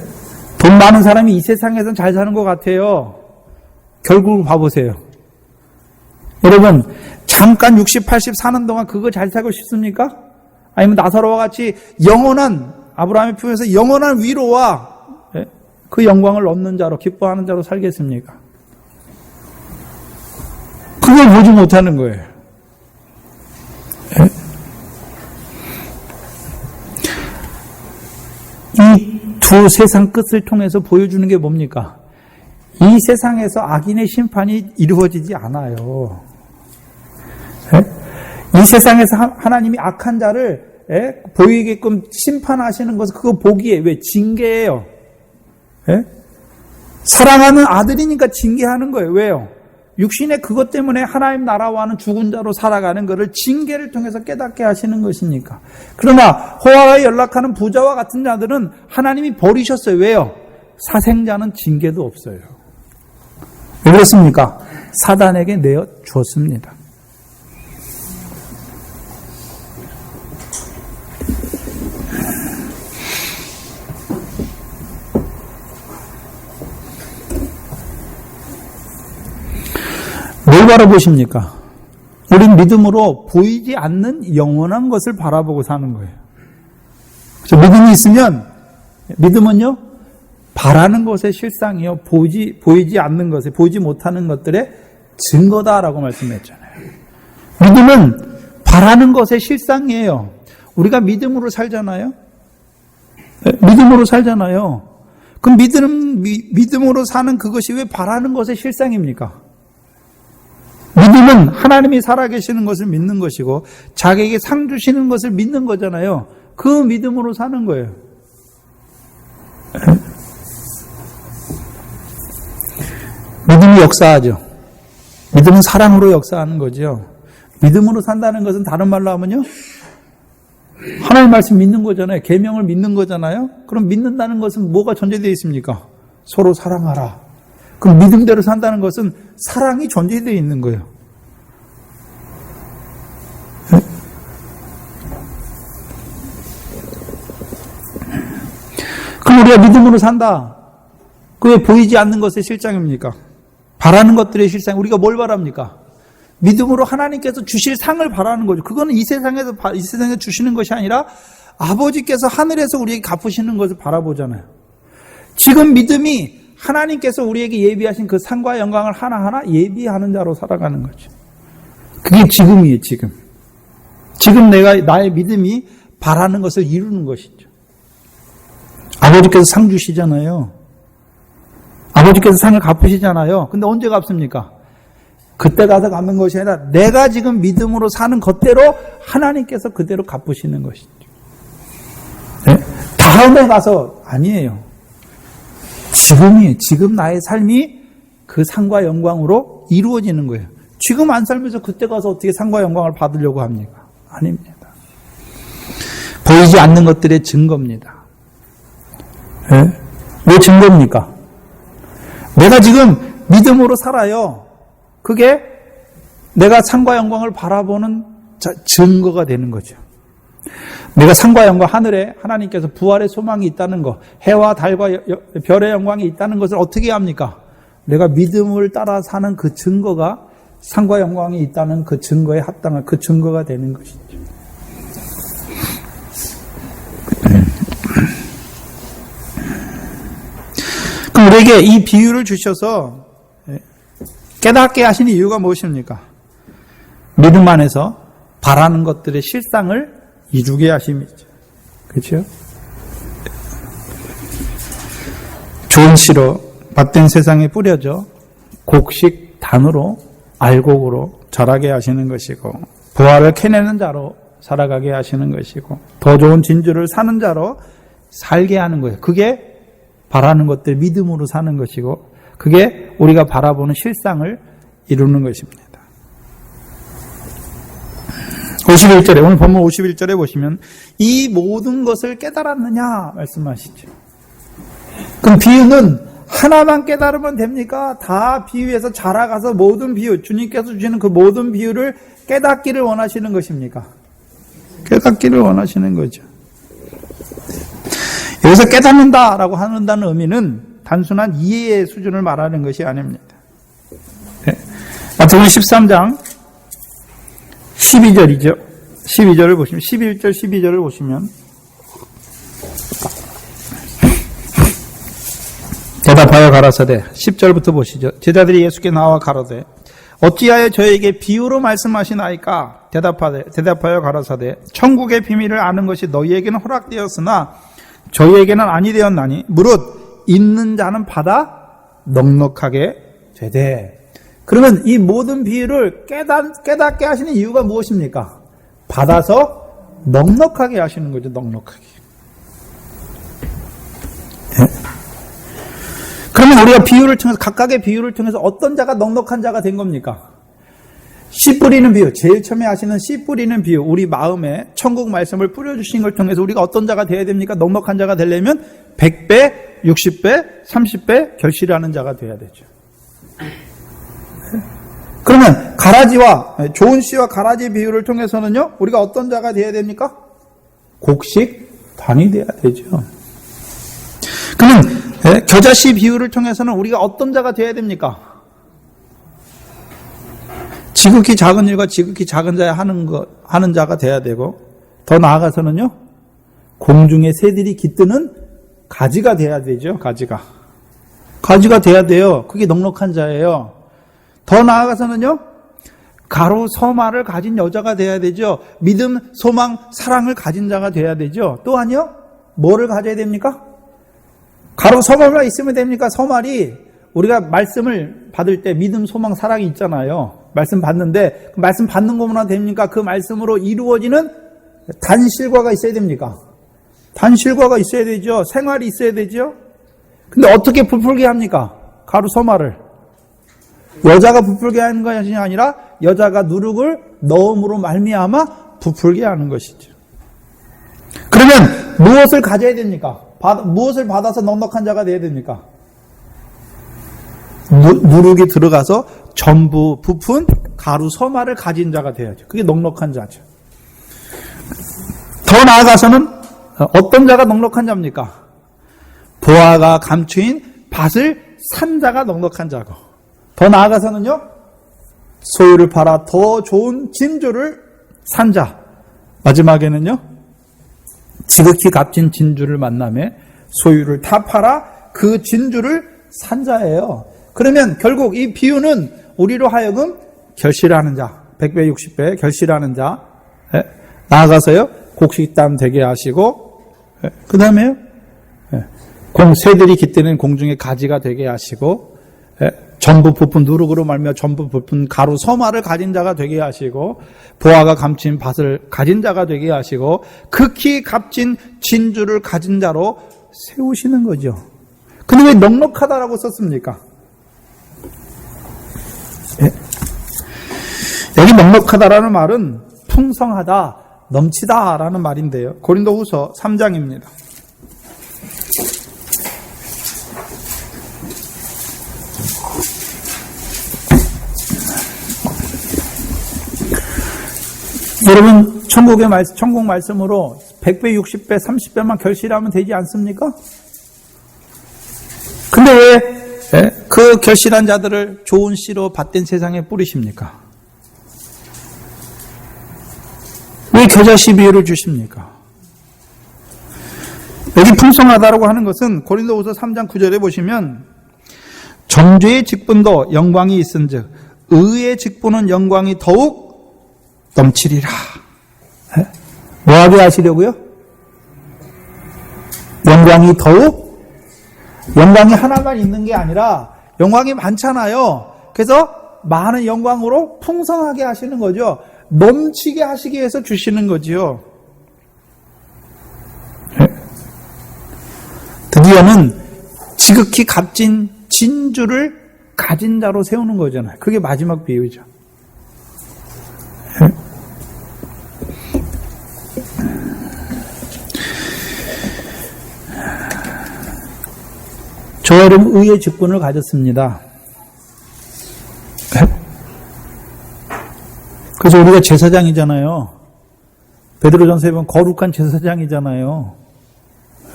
돈 많은 사람이 이 세상에서는 잘 사는 것 같아요. 결국 봐보세요. 여러분, 잠깐 60, 80 사는 동안 그거 잘 살고 싶습니까? 아니면 나사로와 같이 영원한, 아브라함의 품에서 영원한 위로와 그 영광을 얻는 자로, 기뻐하는 자로 살겠습니까? 그걸 보지 못하는 거예요. 이 두 세상 끝을 통해서 보여주는 게 뭡니까? 이 세상에서 악인의 심판이 이루어지지 않아요. 이 세상에서 하나님이 악한 자를 보이게끔 심판하시는 것은 그거 보기에 왜? 징계예요. 사랑하는 아들이니까 징계하는 거예요. 왜요? 육신의 그것 때문에 하나님 나라와는 죽은 자로 살아가는 것을 징계를 통해서 깨닫게 하시는 것이니까. 그러나 호화에 연락하는 부자와 같은 자들은 하나님이 버리셨어요. 왜요? 사생자는 징계도 없어요. 왜 그렇습니까? 사단에게 내어 주었습니다. 뭘 바라보십니까? 우린 믿음으로 보이지 않는 영원한 것을 바라보고 사는 거예요. 믿음이 있으면, 믿음은요, 바라는 것의 실상이요, 보이지 않는 것에, 보이지 못하는 것들의 증거다라고 말씀했잖아요. 믿음은 바라는 것의 실상이에요. 우리가 믿음으로 살잖아요. 믿음으로 살잖아요. 그럼 믿음으로 사는 그것이 왜 바라는 것의 실상입니까? 믿음은 하나님이 살아계시는 것을 믿는 것이고 자기에게 상 주시는 것을 믿는 거잖아요. 그 믿음으로 사는 거예요. 믿음이 역사하죠. 믿음은 사랑으로 역사하는 거죠. 믿음으로 산다는 것은 다른 말로 하면요, 하나님 말씀 믿는 거잖아요. 계명을 믿는 거잖아요. 그럼 믿는다는 것은 뭐가 전제되어 있습니까? 서로 사랑하라. 그럼 믿음대로 산다는 것은 사랑이 전제되어 있는 거예요. 그럼 우리가 믿음으로 산다. 그게 보이지 않는 것의 실상입니까? 바라는 것들의 실상. 우리가 뭘 바랍니까? 믿음으로 하나님께서 주실 상을 바라는 거죠. 그거는 이 세상에 주시는 것이 아니라 아버지께서 하늘에서 우리에게 갚으시는 것을 바라보잖아요. 지금 믿음이 하나님께서 우리에게 예비하신 그 상과 영광을 하나하나 예비하는 자로 살아가는 거죠. 그게 지금이에요, 지금. 지금 나의 믿음이 바라는 것을 이루는 것이죠. 아버지께서 상 주시잖아요. 아버지께서 상을 갚으시잖아요. 근데 언제 갚습니까? 그때 가서 갚는 것이 아니라 내가 지금 믿음으로 사는 것대로 하나님께서 그대로 갚으시는 것이죠. 네? 다음에 가서 아니에요. 지금 나의 삶이 그 상과 영광으로 이루어지는 거예요. 지금 안 살면서 그때 가서 어떻게 상과 영광을 받으려고 합니까? 아닙니다. 보이지 않는 것들의 증거입니다. 네? 왜 증거입니까? 내가 지금 믿음으로 살아요. 그게 내가 상과 영광을 바라보는 증거가 되는 거죠. 내가 상과 영광, 하늘에 하나님께서 부활의 소망이 있다는 것, 해와 달과 별의 영광이 있다는 것을 어떻게 합니까? 내가 믿음을 따라 사는 그 증거가 상과 영광이 있다는 그 증거에 합당한 그 증거가 되는 것이죠. 그럼 우리에게 이 비유를 주셔서 깨닫게 하시는 이유가 무엇입니까? 믿음 안에서 바라는 것들의 실상을 이루게 하심이죠. 그렇죠? 좋은 씨로 밭된 세상에 뿌려져 곡식 단으로 알곡으로 자라게 하시는 것이고, 부활을 캐내는 자로 살아가게 하시는 것이고, 더 좋은 진주를 사는 자로 살게 하는 거예요. 그게 바라는 것들 믿음으로 사는 것이고, 그게 우리가 바라보는 실상을 이루는 것입니다. 51절에, 오늘 본문 51절에 보시면 이 모든 것을 깨달았느냐 말씀하시죠. 그럼 비유는 하나만 깨달으면 됩니까? 다 비유에서 자라가서 모든 비유, 주님께서 주시는 그 모든 비유를 깨닫기를 원하시는 것입니까? 깨닫기를 원하시는 거죠. 여기서 깨닫는다라고 한다는 의미는 단순한 이해의 수준을 말하는 것이 아닙니다. 마태복음 13장 12절이죠. 12절을 보시면 11절 12절을 보시면 대답하여 가라사대 10절부터 보시죠. 제자들이 예수께 나와 가로되 어찌하여 저에게 비유로 말씀하시나이까? 대답하여 가라사대 천국의 비밀을 아는 것이 너희에게는 허락되었으나 저희에게는 아니 되었나니 무릇 있는 자는 받아 넉넉하게 되되. 그러면 이 모든 비유를 깨닫게 하시는 이유가 무엇입니까? 받아서 넉넉하게 하시는 거죠. 넉넉하게. 네? 그러면 우리가 비유를 통해서, 각각의 비유를 통해서 어떤 자가 넉넉한 자가 된 겁니까? 씨 뿌리는 비유, 제일 처음에 하시는 씨 뿌리는 비유, 우리 마음에 천국 말씀을 뿌려주신 걸 통해서 우리가 어떤 자가 되어야 됩니까? 넉넉한 자가 되려면 100배, 60배, 30배 결실하는 자가 되어야 되죠. 그러면 가라지와, 좋은 씨와 가라지 비유를 통해서는요, 우리가 어떤 자가 되어야 됩니까? 곡식단이 되어야 되죠. 그러면 겨자씨 비유를 통해서는 우리가 어떤 자가 되어야 됩니까? 지극히 작은 일과 지극히 작은 자야 하는 자가 되어야 되고, 더 나아가서는요, 공중의 새들이 깃드는 가지가 되어야 되죠. 가지가 되어야 돼요. 그게 넉넉한 자예요. 더 나아가서는요, 가로 서마를 가진 여자가 되어야 되죠. 믿음, 소망, 사랑을 가진 자가 되어야 되죠. 또한요, 뭐를 가져야 됩니까? 가로 서말만 있으면 됩니까? 서말이 우리가 말씀을 받을 때 믿음, 소망, 사랑이 있잖아요. 말씀 받는데 그 말씀 받는 것만 됩니까? 그 말씀으로 이루어지는 단실과가 있어야 됩니까? 단실과가 있어야 되죠. 생활이 있어야 되죠. 근데 어떻게 부풀게 합니까? 가로 서말을. 여자가 부풀게 하는 것이 아니라 여자가 누룩을 넣음으로 말미암아 부풀게 하는 것이죠. 그러면 무엇을 가져야 됩니까? 무엇을 받아서 넉넉한 자가 되어야 됩니까? 누룩이 들어가서 전부 부푼 가루 서마를 가진 자가 되어야죠. 그게 넉넉한 자죠. 더 나아가서는 어떤 자가 넉넉한 자입니까? 보화가 감추인 밭을 산 자가 넉넉한 자고, 더 나아가서는요, 소유를 팔아 더 좋은 진주를 산 자, 마지막에는요, 지극히 값진 진주를 만남에 소유를 다 팔아 그 진주를 산 자예요. 그러면 결국 이 비유는 우리로 하여금 결실하는 자, 100배, 60배 결실하는 자, 나아가서요, 곡식단 되게 하시고, 그 다음에요, 새들이 깃드는 공중의 가지가 되게 하시고, 전부 부푼 누룩으로 말미암아 전부 부푼 가루 서마를 가진 자가 되게 하시고, 보화가 감춘 밭을 가진 자가 되게 하시고, 극히 값진 진주를 가진 자로 세우시는 거죠. 근데 왜 넉넉하다라고 썼습니까? 여기 넉넉하다라는 말은 풍성하다, 넘치다라는 말인데요. 고린도후서 3장입니다. 여러분, 천국 말씀으로 100배, 60배, 30배만 결실하면 되지 않습니까? 근데 왜 그 결실한 자들을 좋은 씨로 밭된 세상에 뿌리십니까? 왜 겨자씨 비유를 주십니까? 여기 풍성하다라고 하는 것은 고린도후서 3장 9절에 보시면 정죄의 직분도 영광이 있은즉 의의 직분은 영광이 더욱 넘치리라. 뭐하게 하시려고요? 영광이 하나만 있는 게 아니라 영광이 많잖아요. 그래서 많은 영광으로 풍성하게 하시는 거죠. 넘치게 하시기 위해서 주시는 거지요. 드디어는 지극히 값진 진주를 가진 자로 세우는 거잖아요. 그게 마지막 비유죠. 저 여러분 의의 직분을 가졌습니다. 그래서 우리가 제사장이잖아요. 베드로전서에 보면 거룩한 제사장이잖아요.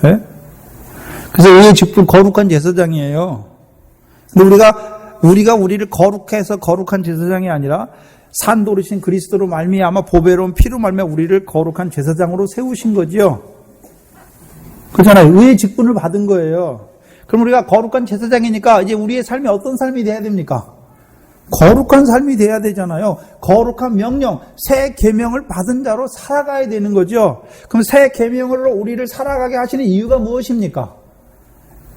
네? 그래서 의의 직분 거룩한 제사장이에요. 근데 우리가 우리를 거룩해서 거룩한 제사장이 아니라 산도르신 그리스도로 말미암아 보배로운 피로 말미암아 우리를 거룩한 제사장으로 세우신 거지요. 그렇잖아요. 의의 직분을 받은 거예요. 그럼 우리가 거룩한 제사장이니까 이제 우리의 삶이 어떤 삶이 돼야 됩니까? 거룩한 삶이 돼야 되잖아요. 거룩한 명령, 새 계명을 받은 자로 살아가야 되는 거죠. 그럼 새 계명으로 우리를 살아가게 하시는 이유가 무엇입니까?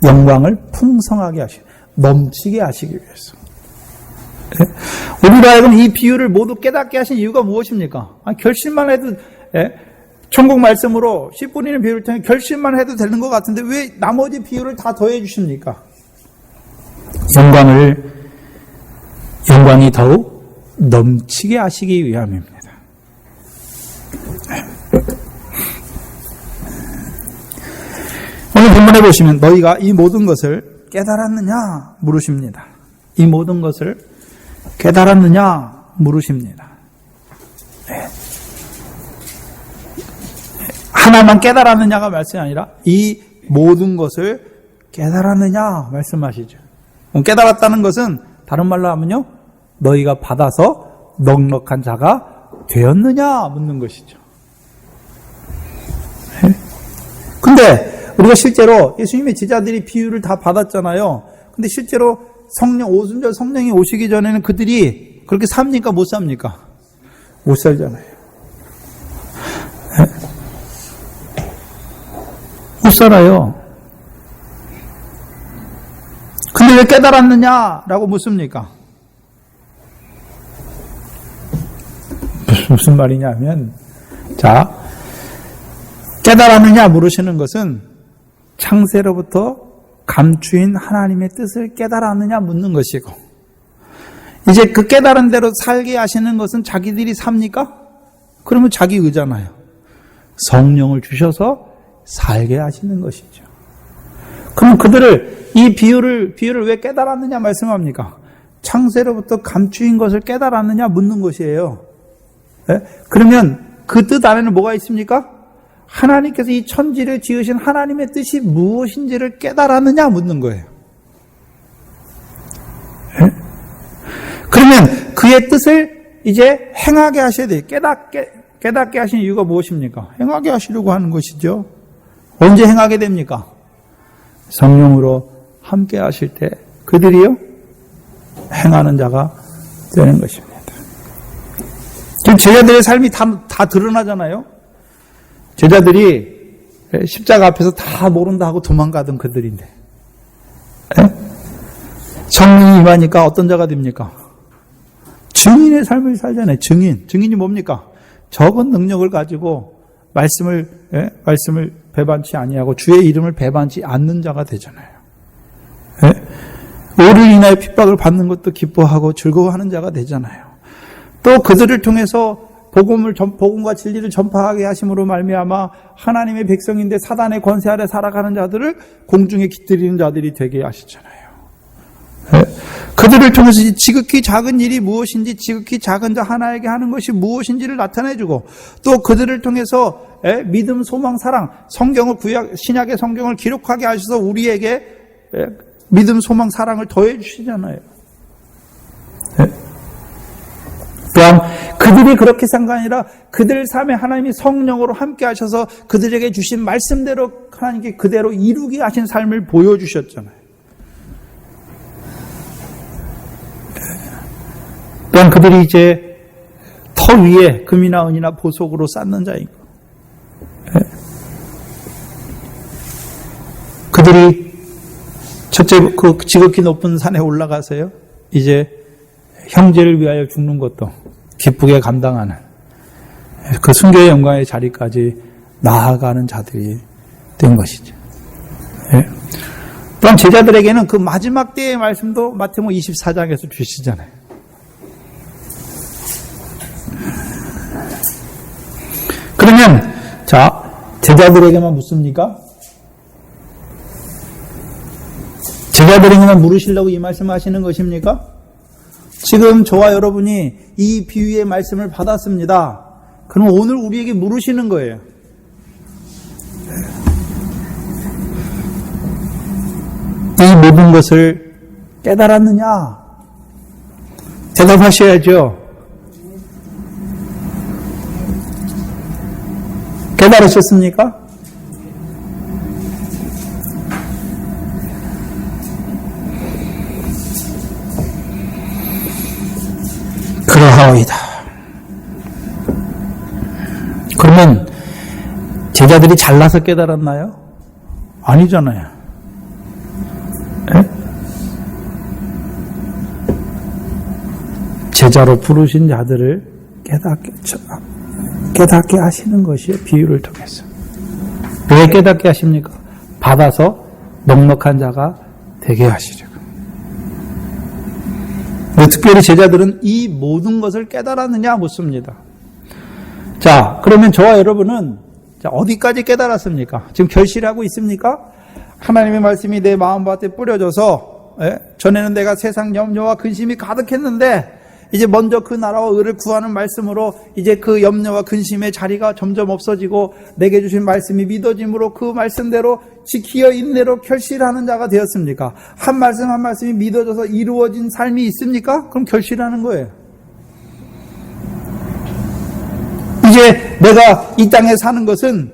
영광을 풍성하게 하시고 넘치게 하시기 위해서. 우리가 하여금 이 비유를 모두 깨닫게 하신 이유가 무엇입니까? 결심만 해도 천국 말씀으로 씨 뿌리는 비유를 통해 결심만 해도 되는 것 같은데 왜 나머지 비유를 다 더해 주십니까? 영광이 더욱 넘치게 하시기 위함입니다. 오늘 본문에 보시면 너희가 이 모든 것을 깨달았느냐 물으십니다. 이 모든 것을 깨달았느냐 물으십니다. 하나만 깨달았느냐가 말씀이 아니라 이 모든 것을 깨달았느냐 말씀하시죠. 깨달았다는 것은 다른 말로 하면요, 너희가 받아서 넉넉한 자가 되었느냐 묻는 것이죠. 근데 우리가 실제로 예수님의 제자들이 비유를 다 받았잖아요. 근데 실제로 오순절 성령이 오시기 전에는 그들이 그렇게 삽니까? 못 삽니까? 못 살잖아요. 못 살아요. 근데 왜 깨달았느냐라고 묻습니까? 무슨 말이냐면, 자, 깨달았느냐 물으시는 것은 창세로부터 감추인 하나님의 뜻을 깨달았느냐 묻는 것이고, 이제 그 깨달은 대로 살게 하시는 것은 자기들이 삽니까? 그러면 자기 의잖아요. 성령을 주셔서 살게 하시는 것이죠. 그럼 그들을 이 비유를 왜 깨달았느냐 말씀합니까? 창세로부터 감추인 것을 깨달았느냐 묻는 것이에요. 네? 그러면 그 뜻 안에는 뭐가 있습니까? 하나님께서 이 천지를 지으신 하나님의 뜻이 무엇인지를 깨달았느냐 묻는 거예요. 네? 그러면 그의 뜻을 이제 행하게 하셔야 돼요. 깨닫게 하신 이유가 무엇입니까? 행하게 하시려고 하는 것이죠. 언제 행하게 됩니까? 성령으로 함께 하실 때 그들이요 행하는 자가 되는 것입니다. 지금 제자들의 삶이 다 드러나잖아요. 제자들이 십자가 앞에서 다 모른다 하고 도망가던 그들인데, 성령이 임하니까 어떤 자가 됩니까? 증인의 삶을 살잖아요. 증인이 뭡니까? 적은 능력을 가지고 말씀을 배반치 아니하고 주의 이름을 배반치 않는 자가 되잖아요. 오를 인하여 핍박을 받는 것도 기뻐하고 즐거워하는 자가 되잖아요. 또 그들을 통해서 복음과 진리를 전파하게 하심으로 말미암아 하나님의 백성인데 사단의 권세 아래 살아가는 자들을 공중에 깃들이는 자들이 되게 하시잖아요. 그들을 통해서 지극히 작은 일이 무엇인지, 지극히 작은 자 하나에게 하는 것이 무엇인지를 나타내주고, 또 그들을 통해서 믿음, 소망, 사랑, 신약의 성경을 기록하게 하셔서 우리에게 믿음, 소망, 사랑을 더해 주시잖아요. 또한 그들이 그렇게 산 게 아니라 그들 삶에 하나님이 성령으로 함께 하셔서 그들에게 주신 말씀대로 하나님께 그대로 이루게 하신 삶을 보여주셨잖아요. 또한 그들이 이제 터 위에 금이나 은이나 보석으로 쌓는 자이고, 그들이 첫째 그 지극히 높은 산에 올라가서요, 이제 형제를 위하여 죽는 것도 기쁘게 감당하는 그 순교의 영광의 자리까지 나아가는 자들이 된 것이죠. 또한 제자들에게는 그 마지막 때의 말씀도 마태복음 24장에서 주시잖아요. 그러면 자, 제자들에게만 묻습니까? 제자들에게만 물으시려고 이 말씀을 하시는 것입니까? 지금 저와 여러분이 이 비유의 말씀을 받았습니다. 그럼 오늘 우리에게 물으시는 거예요. 이 모든 것을 깨달았느냐? 대답하셔야죠. 깨달으셨습니까? 그러하오이다. 그러면 제자들이 잘나서 깨달았나요? 아니잖아요. 에? 제자로 부르신 자들을 깨닫게 하시는 것이요, 비유를 통해서. 왜 깨닫게 하십니까? 받아서 넉넉한 자가 되게 하시려고. 특별히 제자들은 이 모든 것을 깨달았느냐 묻습니다. 자, 그러면 저와 여러분은 어디까지 깨달았습니까? 지금 결실하고 있습니까? 하나님의 말씀이 내 마음밭에 뿌려져서, 전에는 내가 세상 염려와 근심이 가득했는데 이제 먼저 그 나라와 의를 구하는 말씀으로 이제 그 염려와 근심의 자리가 점점 없어지고 내게 주신 말씀이 믿어짐으로 그 말씀대로 지키어 인내로 결실하는 자가 되었습니까? 한 말씀 한 말씀이 믿어져서 이루어진 삶이 있습니까? 그럼 결실하는 거예요. 이제 내가 이 땅에 사는 것은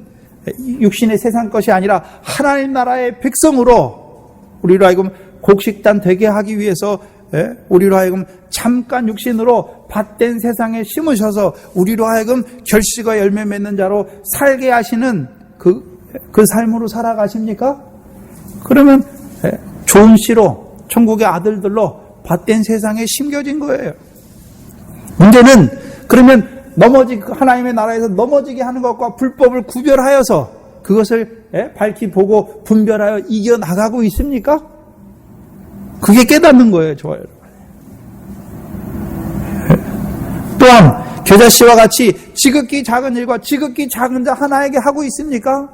육신의 세상 것이 아니라 하나님 나라의 백성으로 우리로 하여금 곡식단 되게 하기 위해서 우리로 하여금 잠깐 육신으로 밭된 세상에 심으셔서 우리로 하여금 결실과 열매 맺는 자로 살게 하시는 그 삶으로 살아가십니까? 그러면 좋은 씨로 천국의 아들들로 밭된 세상에 심겨진 거예요. 문제는 그러면 하나님의 나라에서 넘어지게 하는 것과 불법을 구별하여서 그것을 밝히 보고 분별하여 이겨나가고 있습니까? 그게 깨닫는 거예요, 좋아요. 또한 겨자씨와 같이 지극히 작은 일과 지극히 작은 자 하나에게 하고 있습니까?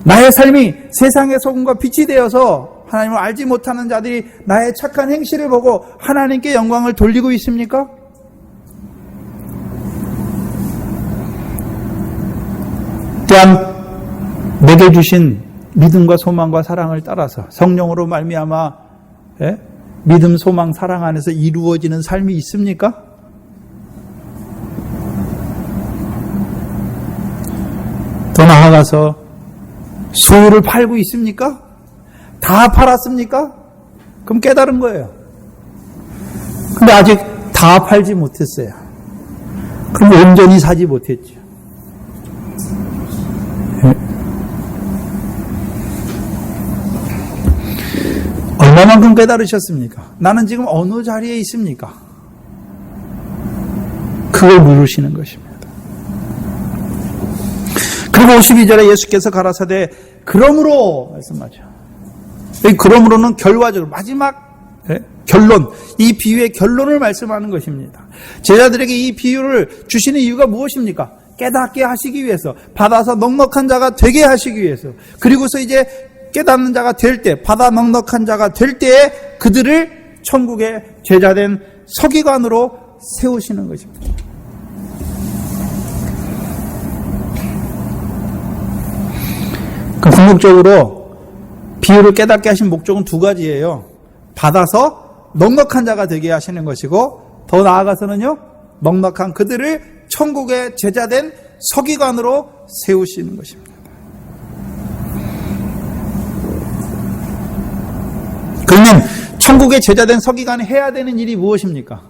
나의 삶이 세상의 소금과 빛이 되어서 하나님을 알지 못하는 자들이 나의 착한 행실을 보고 하나님께 영광을 돌리고 있습니까? 또한 내게 주신 믿음과 소망과 사랑을 따라서 성령으로 말미암아 믿음, 소망, 사랑 안에서 이루어지는 삶이 있습니까? 더 나아가서 소유를 팔고 있습니까? 다 팔았습니까? 그럼 깨달은 거예요. 근데 아직 다 팔지 못했어요. 그럼 온전히 사지 못했죠. 얼마만큼 깨달으셨습니까? 나는 지금 어느 자리에 있습니까? 그걸 물으시는 것입니다. 그리고 52절에 예수께서 가라사대 그러므로 말씀하죠. 이 그러므로는 결과적으로 마지막 결론, 이 비유의 결론을 말씀하는 것입니다. 제자들에게 이 비유를 주시는 이유가 무엇입니까? 깨닫게 하시기 위해서, 받아서 넉넉한 자가 되게 하시기 위해서, 그리고서 이제 깨닫는 자가 될 때, 받아 넉넉한 자가 될 때에 그들을 천국의 제자된 서기관으로 세우시는 것입니다. 그 궁극적으로 비유를 깨닫게 하신 목적은 두 가지예요. 받아서 넉넉한 자가 되게 하시는 것이고, 더 나아가서는요, 넉넉한 그들을 천국의 제자된 서기관으로 세우시는 것입니다. 그러면 천국의 제자된 서기관이 해야 되는 일이 무엇입니까?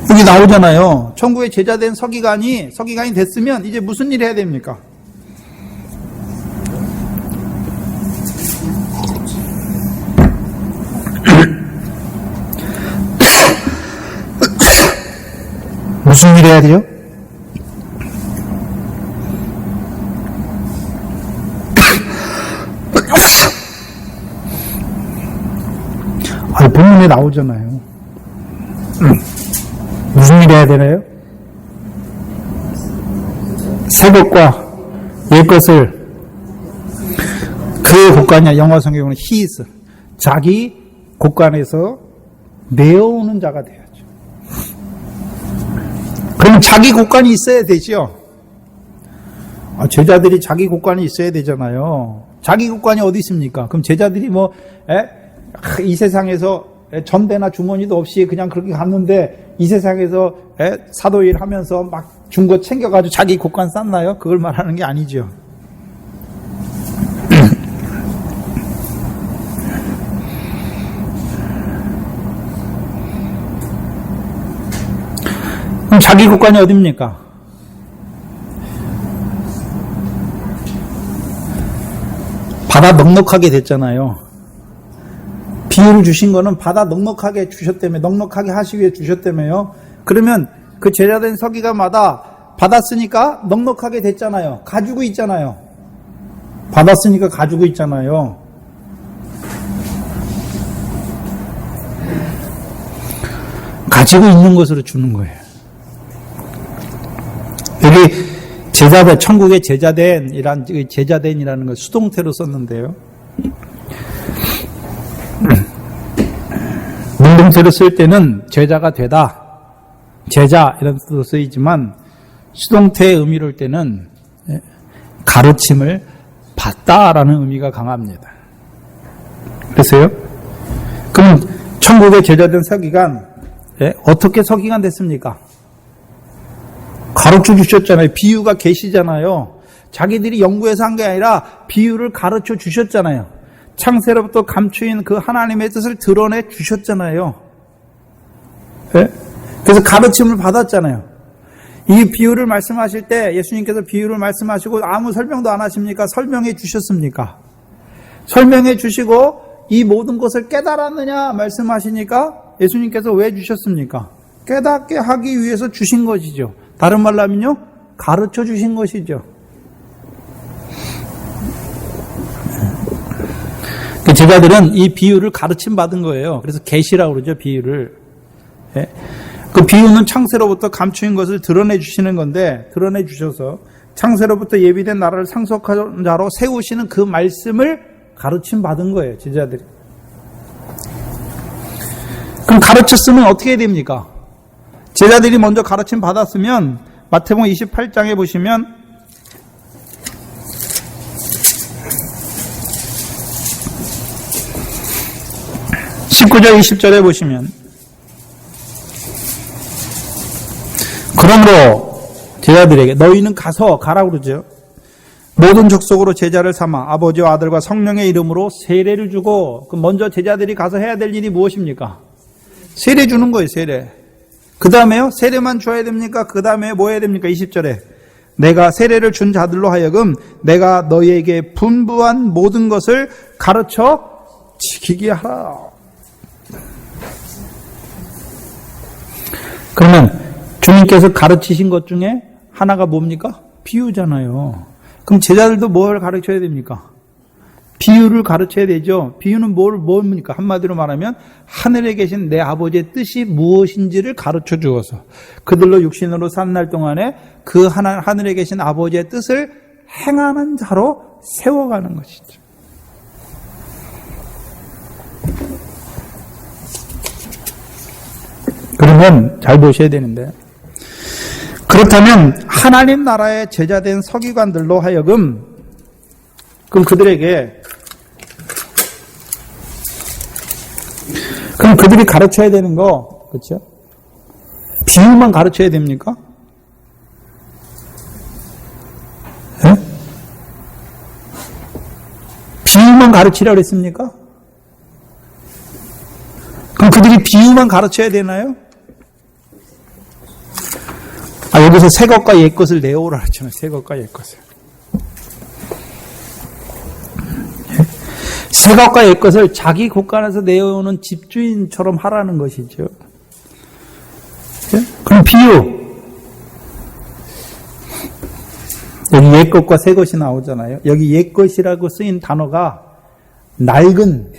여기 나오잖아요. 천국의 제자된 서기관이 됐으면 이제 무슨 일 해야 됩니까? 무슨 일 해야 돼요? 본문에 나오잖아요. 무슨 일 해야 되나요? 새 것과 옛 것을 그 곳간이야. 영어 성경은 his 자기 곳간에서 내어오는 자가 돼야죠. 그럼 자기 곳간이 있어야 되죠. 제자들이 자기 곳간이 있어야 되잖아요. 자기 곳간이 어디 있습니까? 그럼 제자들이 이 세상에서 전대나 주머니도 없이 그냥 그렇게 갔는데 이 세상에서 사도일 하면서 막 준 거 챙겨가지고 자기 곳간 쌌나요? 그걸 말하는 게 아니죠. 그럼 자기 곳간이 어딥니까? 바다 넉넉하게 됐잖아요. 비유를 주신 거는 바다 넉넉하게 주셨다며, 넉넉하게 하시기 위해 주셨다며요. 그러면 그 제자된 서기관마다 받았으니까 넉넉하게 됐잖아요. 가지고 있잖아요. 받았으니까 가지고 있잖아요. 가지고 있는 것으로 주는 거예요. 여기 제자된, 천국의 제자된이라는 걸 수동태로 썼는데요. 능동태로 쓸 때는 제자가 되다, 제자 이런 뜻으로 쓰이지만 수동태의 의미를 때는 가르침을 받다라는 의미가 강합니다. 그래서요. 그럼 천국의 제자된 서기관 어떻게 서기관 됐습니까? 가르쳐 주셨잖아요. 비유가 계시잖아요. 자기들이 연구해서 한 게 아니라 비유를 가르쳐 주셨잖아요. 창세로부터 감추인 그 하나님의 뜻을 드러내 주셨잖아요. 그래서 가르침을 받았잖아요. 이 비유를 말씀하실 때 예수님께서 비유를 말씀하시고 아무 설명도 안 하십니까? 설명해 주셨습니까? 설명해 주시고 이 모든 것을 깨달았느냐 말씀하시니까 예수님께서 왜 주셨습니까? 깨닫게 하기 위해서 주신 것이죠. 다른 말로 하면요, 가르쳐 주신 것이죠. 그 제자들은 이 비유를 가르침 받은 거예요. 그래서 계시라고 그러죠, 비유를. 그 비유는 창세로부터 감추인 것을 드러내 주시는 건데, 드러내 주셔서 창세로부터 예비된 나라를 상속한 자로 세우시는 그 말씀을 가르침 받은 거예요, 제자들이. 그럼 가르쳤으면 어떻게 해야 됩니까? 제자들이 먼저 가르침 받았으면 마태복음 28장에 보시면 19절 20절에 보시면 그러므로 제자들에게 너희는 가라고 그러죠. 모든 족속으로 제자를 삼아 아버지와 아들과 성령의 이름으로 세례를 주고, 그럼 먼저 제자들이 가서 해야 될 일이 무엇입니까? 세례 주는 거예요, 세례. 그 다음에요? 세례만 줘야 됩니까? 그 다음에 뭐 해야 됩니까? 20절에 내가 세례를 준 자들로 하여금 내가 너희에게 분부한 모든 것을 가르쳐 지키게 하라. 그러면 주님께서 가르치신 것 중에 하나가 뭡니까? 비유잖아요. 그럼 제자들도 뭘 가르쳐야 됩니까? 비유를 가르쳐야 되죠. 비유는 뭡니까? 한마디로 말하면 하늘에 계신 내 아버지의 뜻이 무엇인지를 가르쳐 주어서 그들로 육신으로 사는 날 동안에 그 하늘에 계신 아버지의 뜻을 행하는 자로 세워가는 것이죠. 그러면 잘 보셔야 되는데, 그렇다면 하나님 나라의 제자된 서기관들로 하여금 그럼 그들이 가르쳐야 되는 거, 그렇죠? 비유만 가르쳐야 됩니까? 네? 비유만 가르치라고 그랬습니까? 그럼 그들이 비유만 가르쳐야 되나요? 여기서 새 것과 옛 것을 내오라 그랬잖아요. 새 것과 옛 것을. 새 것과 옛 것을 자기 곳간에서 내어오는 집주인처럼 하라는 것이죠. 그럼 비유. 여기 옛 것과 새 것이 나오잖아요. 여기 옛 것이라고 쓰인 단어가 낡은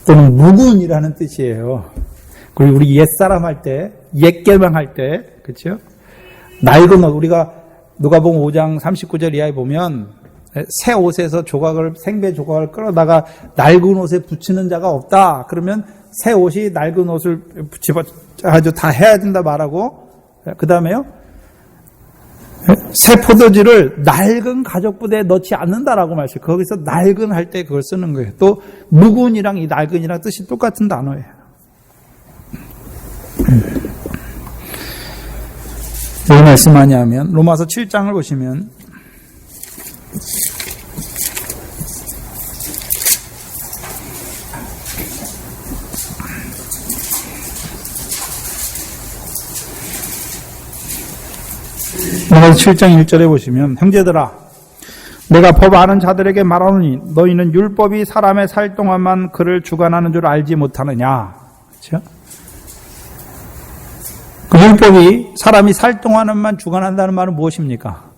또는 묵은이라는 뜻이에요. 그리고 우리 옛사람 할 때, 옛 개방할 때, 그렇죠? 낡은 옷, 우리가 누가복음 5장 39절 이하에 보면 새 옷에서 생배 조각을 끌어다가 낡은 옷에 붙이는 자가 없다. 그러면 새 옷이 낡은 옷을 아주 다 해야 된다 말하고, 그 다음에요, 새 포도주를 낡은 가죽부대에 넣지 않는다라고 말했어요. 거기서 낡은 할 때 그걸 쓰는 거예요. 또 묵은이랑 이 낡은이랑 뜻이 똑같은 단어예요. 왜 말씀하냐면 로마서 7장을 보시면 로마서 7장 1절에 보시면 형제들아 내가 법 아는 자들에게 말하노니 너희는 율법이 사람의 살 동안만 그를 주관하는 줄 알지 못하느냐. 그렇죠? 그 율법이 사람이 살 동안만 주관한다는 말은 무엇입니까?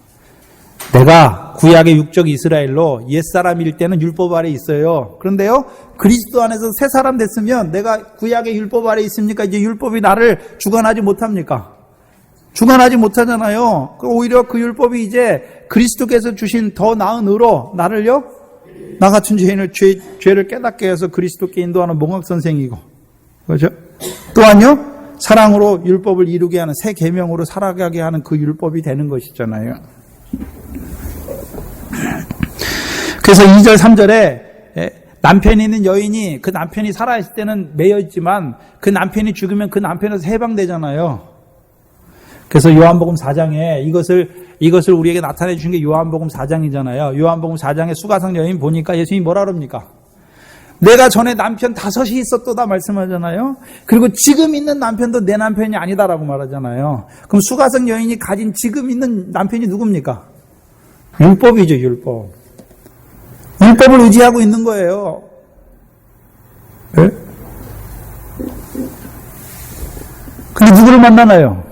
내가 구약의 육적 이스라엘로 옛사람일 때는 율법 아래 있어요. 그런데요, 그리스도 안에서 새 사람 됐으면 내가 구약의 율법 아래 있습니까? 이제 율법이 나를 주관하지 못합니까? 주관하지 못하잖아요. 오히려 그 율법이 이제 그리스도께서 주신 더 나은 의로 나를요, 나 같은 죄인을 죄를 깨닫게 해서 그리스도께 인도하는 몽학선생이고, 그렇죠? 또한요, 사랑으로 율법을 이루게 하는 새 계명으로 살아가게 하는 그 율법이 되는 것이잖아요. 그래서 2절 3절에 남편이 있는 여인이 그 남편이 살아있을 때는 매여 있지만 그 남편이 죽으면 그 남편에서 해방되잖아요. 그래서 요한복음 4장에 이것을 우리에게 나타내 주신 게 요한복음 4장이잖아요. 요한복음 4장의 수가성 여인 보니까 예수님이 뭐라 그럽니까? 내가 전에 남편 5이 있었도다 말씀하잖아요. 그리고 지금 있는 남편도 내 남편이 아니다라고 말하잖아요. 그럼 수가성 여인이 가진 지금 있는 남편이 누굽니까? 율법이죠, 율법. 율법을 의지하고 있는 거예요. 네? 근데 누구를 만나나요?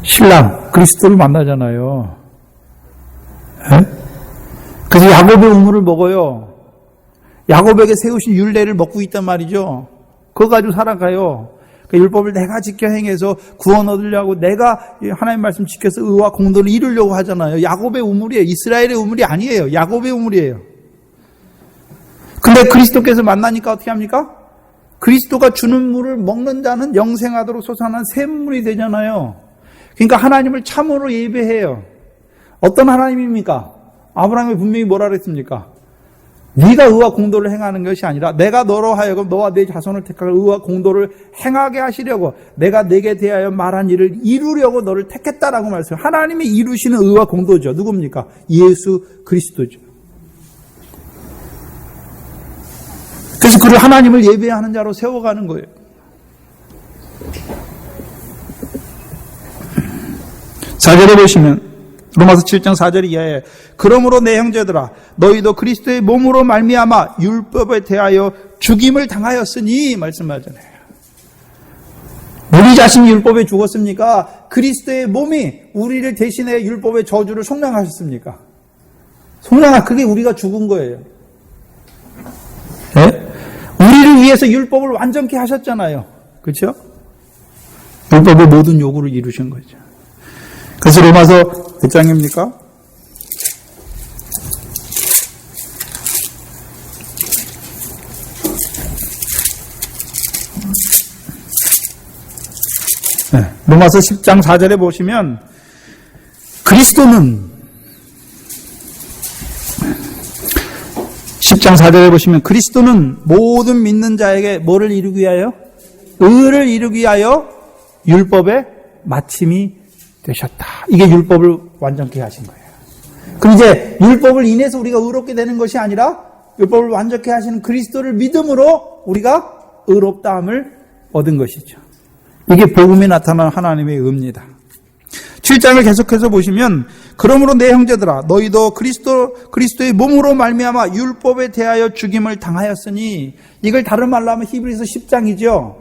신랑, 그리스도를 만나잖아요. 네? 그래서 야곱의 우물을 먹어요. 야곱에게 세우신 율례를 먹고 있단 말이죠. 그거 가지고 살아가요. 그 율법을 내가 지켜 행해서 구원 얻으려고 내가 하나님 말씀 지켜서 의와 공도를 이루려고 하잖아요. 야곱의 우물이에요. 이스라엘의 우물이 아니에요. 야곱의 우물이에요. 근데 그리스도께서 만나니까 어떻게 합니까? 그리스도가 주는 물을 먹는 자는 영생하도록 솟아난 샘물이 되잖아요. 그러니까 하나님을 참으로 예배해요. 어떤 하나님입니까? 아브라함이 분명히 뭐라 그랬습니까? 네가 의와 공도를 행하는 것이 아니라 내가 너로 하여금 너와 내 자손을 택하여 의와 공도를 행하게 하시려고 내가 내게 대하여 말한 일을 이루려고 너를 택했다라고 말했어요. 하나님이 이루시는 의와 공도죠. 누굽니까? 예수 그리스도죠. 그래서 그를 하나님을 예배하는 자로 세워가는 거예요. 사절에 보시면 로마서 7장 4절 이하에 그러므로 내 형제들아 너희도 그리스도의 몸으로 말미암아 율법에 대하여 죽임을 당하였으니 말씀하잖아요. 우리 자신이 율법에 죽었습니까? 그리스도의 몸이 우리를 대신해 율법의 저주를 속량하셨습니까? 그게 우리가 죽은 거예요. 네? 우리를 위해서 율법을 완전케 하셨잖아요. 그렇죠? 율법의 모든 요구를 이루신 거죠. 그래서 로마서 몇 장입니까? 네, 로마서 10장 4절에 보시면 그리스도는 10장 4절에 보시면 그리스도는 모든 믿는 자에게 뭐를 이루기 위하여? 의를 이루기 위하여 율법의 마침이 되셨다. 이게 율법을 완전케 하신 거예요. 그럼 이제 율법을 인해서 우리가 의롭게 되는 것이 아니라 율법을 완전케 하시는 그리스도를 믿음으로 우리가 의롭다함을 얻은 것이죠. 이게 복음에 나타난 하나님의 의입니다. 7장을 계속해서 보시면 그러므로 내 형제들아 너희도 그리스도의 몸으로 말미암아 율법에 대하여 죽임을 당하였으니 이걸 다른 말로 하면 히브리서 10장이죠.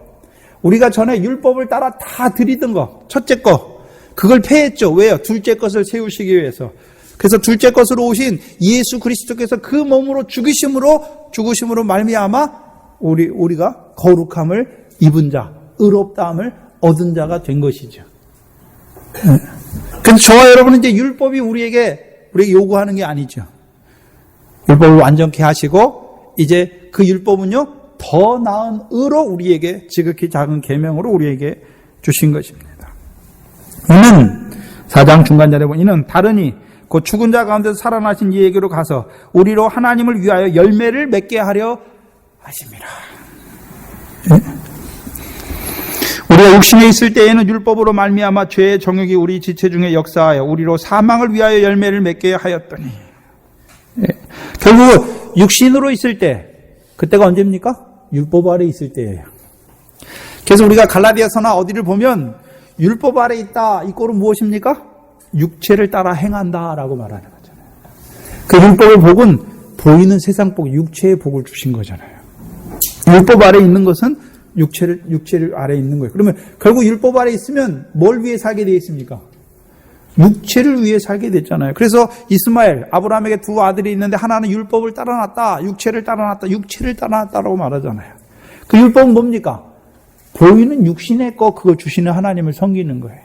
우리가 전에 율법을 따라 다 드리던 거 첫째 거 그걸 폐했죠. 왜요? 둘째 것을 세우시기 위해서. 그래서 둘째 것으로 오신 예수 그리스도께서 그 몸으로 죽으심으로 말미암아 우리가 거룩함을 입은 자, 의롭다함을 얻은 자가 된 것이죠. 그래서 저와 여러분은 이제 율법이 우리에게 요구하는 게 아니죠. 율법을 완전케 하시고 이제 그 율법은요 더 나은 의로 우리에게 지극히 작은 계명으로 우리에게 주신 것입니다. 이는 4장 중간절에 보면 이는 다르니 곧 죽은 자 가운데서 살아나신 이에게로 가서 우리로 하나님을 위하여 열매를 맺게 하려 하심이라. 우리가 육신에 있을 때에는 율법으로 말미암아 죄의 정욕이 우리 지체 중에 역사하여 우리로 사망을 위하여 열매를 맺게 하였더니 결국 육신으로 있을 때 그때가 언제입니까? 율법 아래 있을 때예요. 그래서 우리가 갈라디아서나 어디를 보면 율법 아래 있다 이 꼴은 무엇입니까? 육체를 따라 행한다라고 말하는 거잖아요. 그 율법의 복은 보이는 세상 복, 육체의 복을 주신 거잖아요. 율법 아래 있는 것은 육체를 아래 있는 거예요. 그러면 결국 율법 아래 있으면 뭘 위해 살게 되어 있습니까? 육체를 위해 살게 됐잖아요. 그래서 이스마엘, 아브라함에게 두 아들이 있는데 하나는 율법을 따라놨다, 육체를 따라놨다라고 말하잖아요. 그 율법은 뭡니까? 보이는 육신의 거 그거 주시는 하나님을 섬기는 거예요.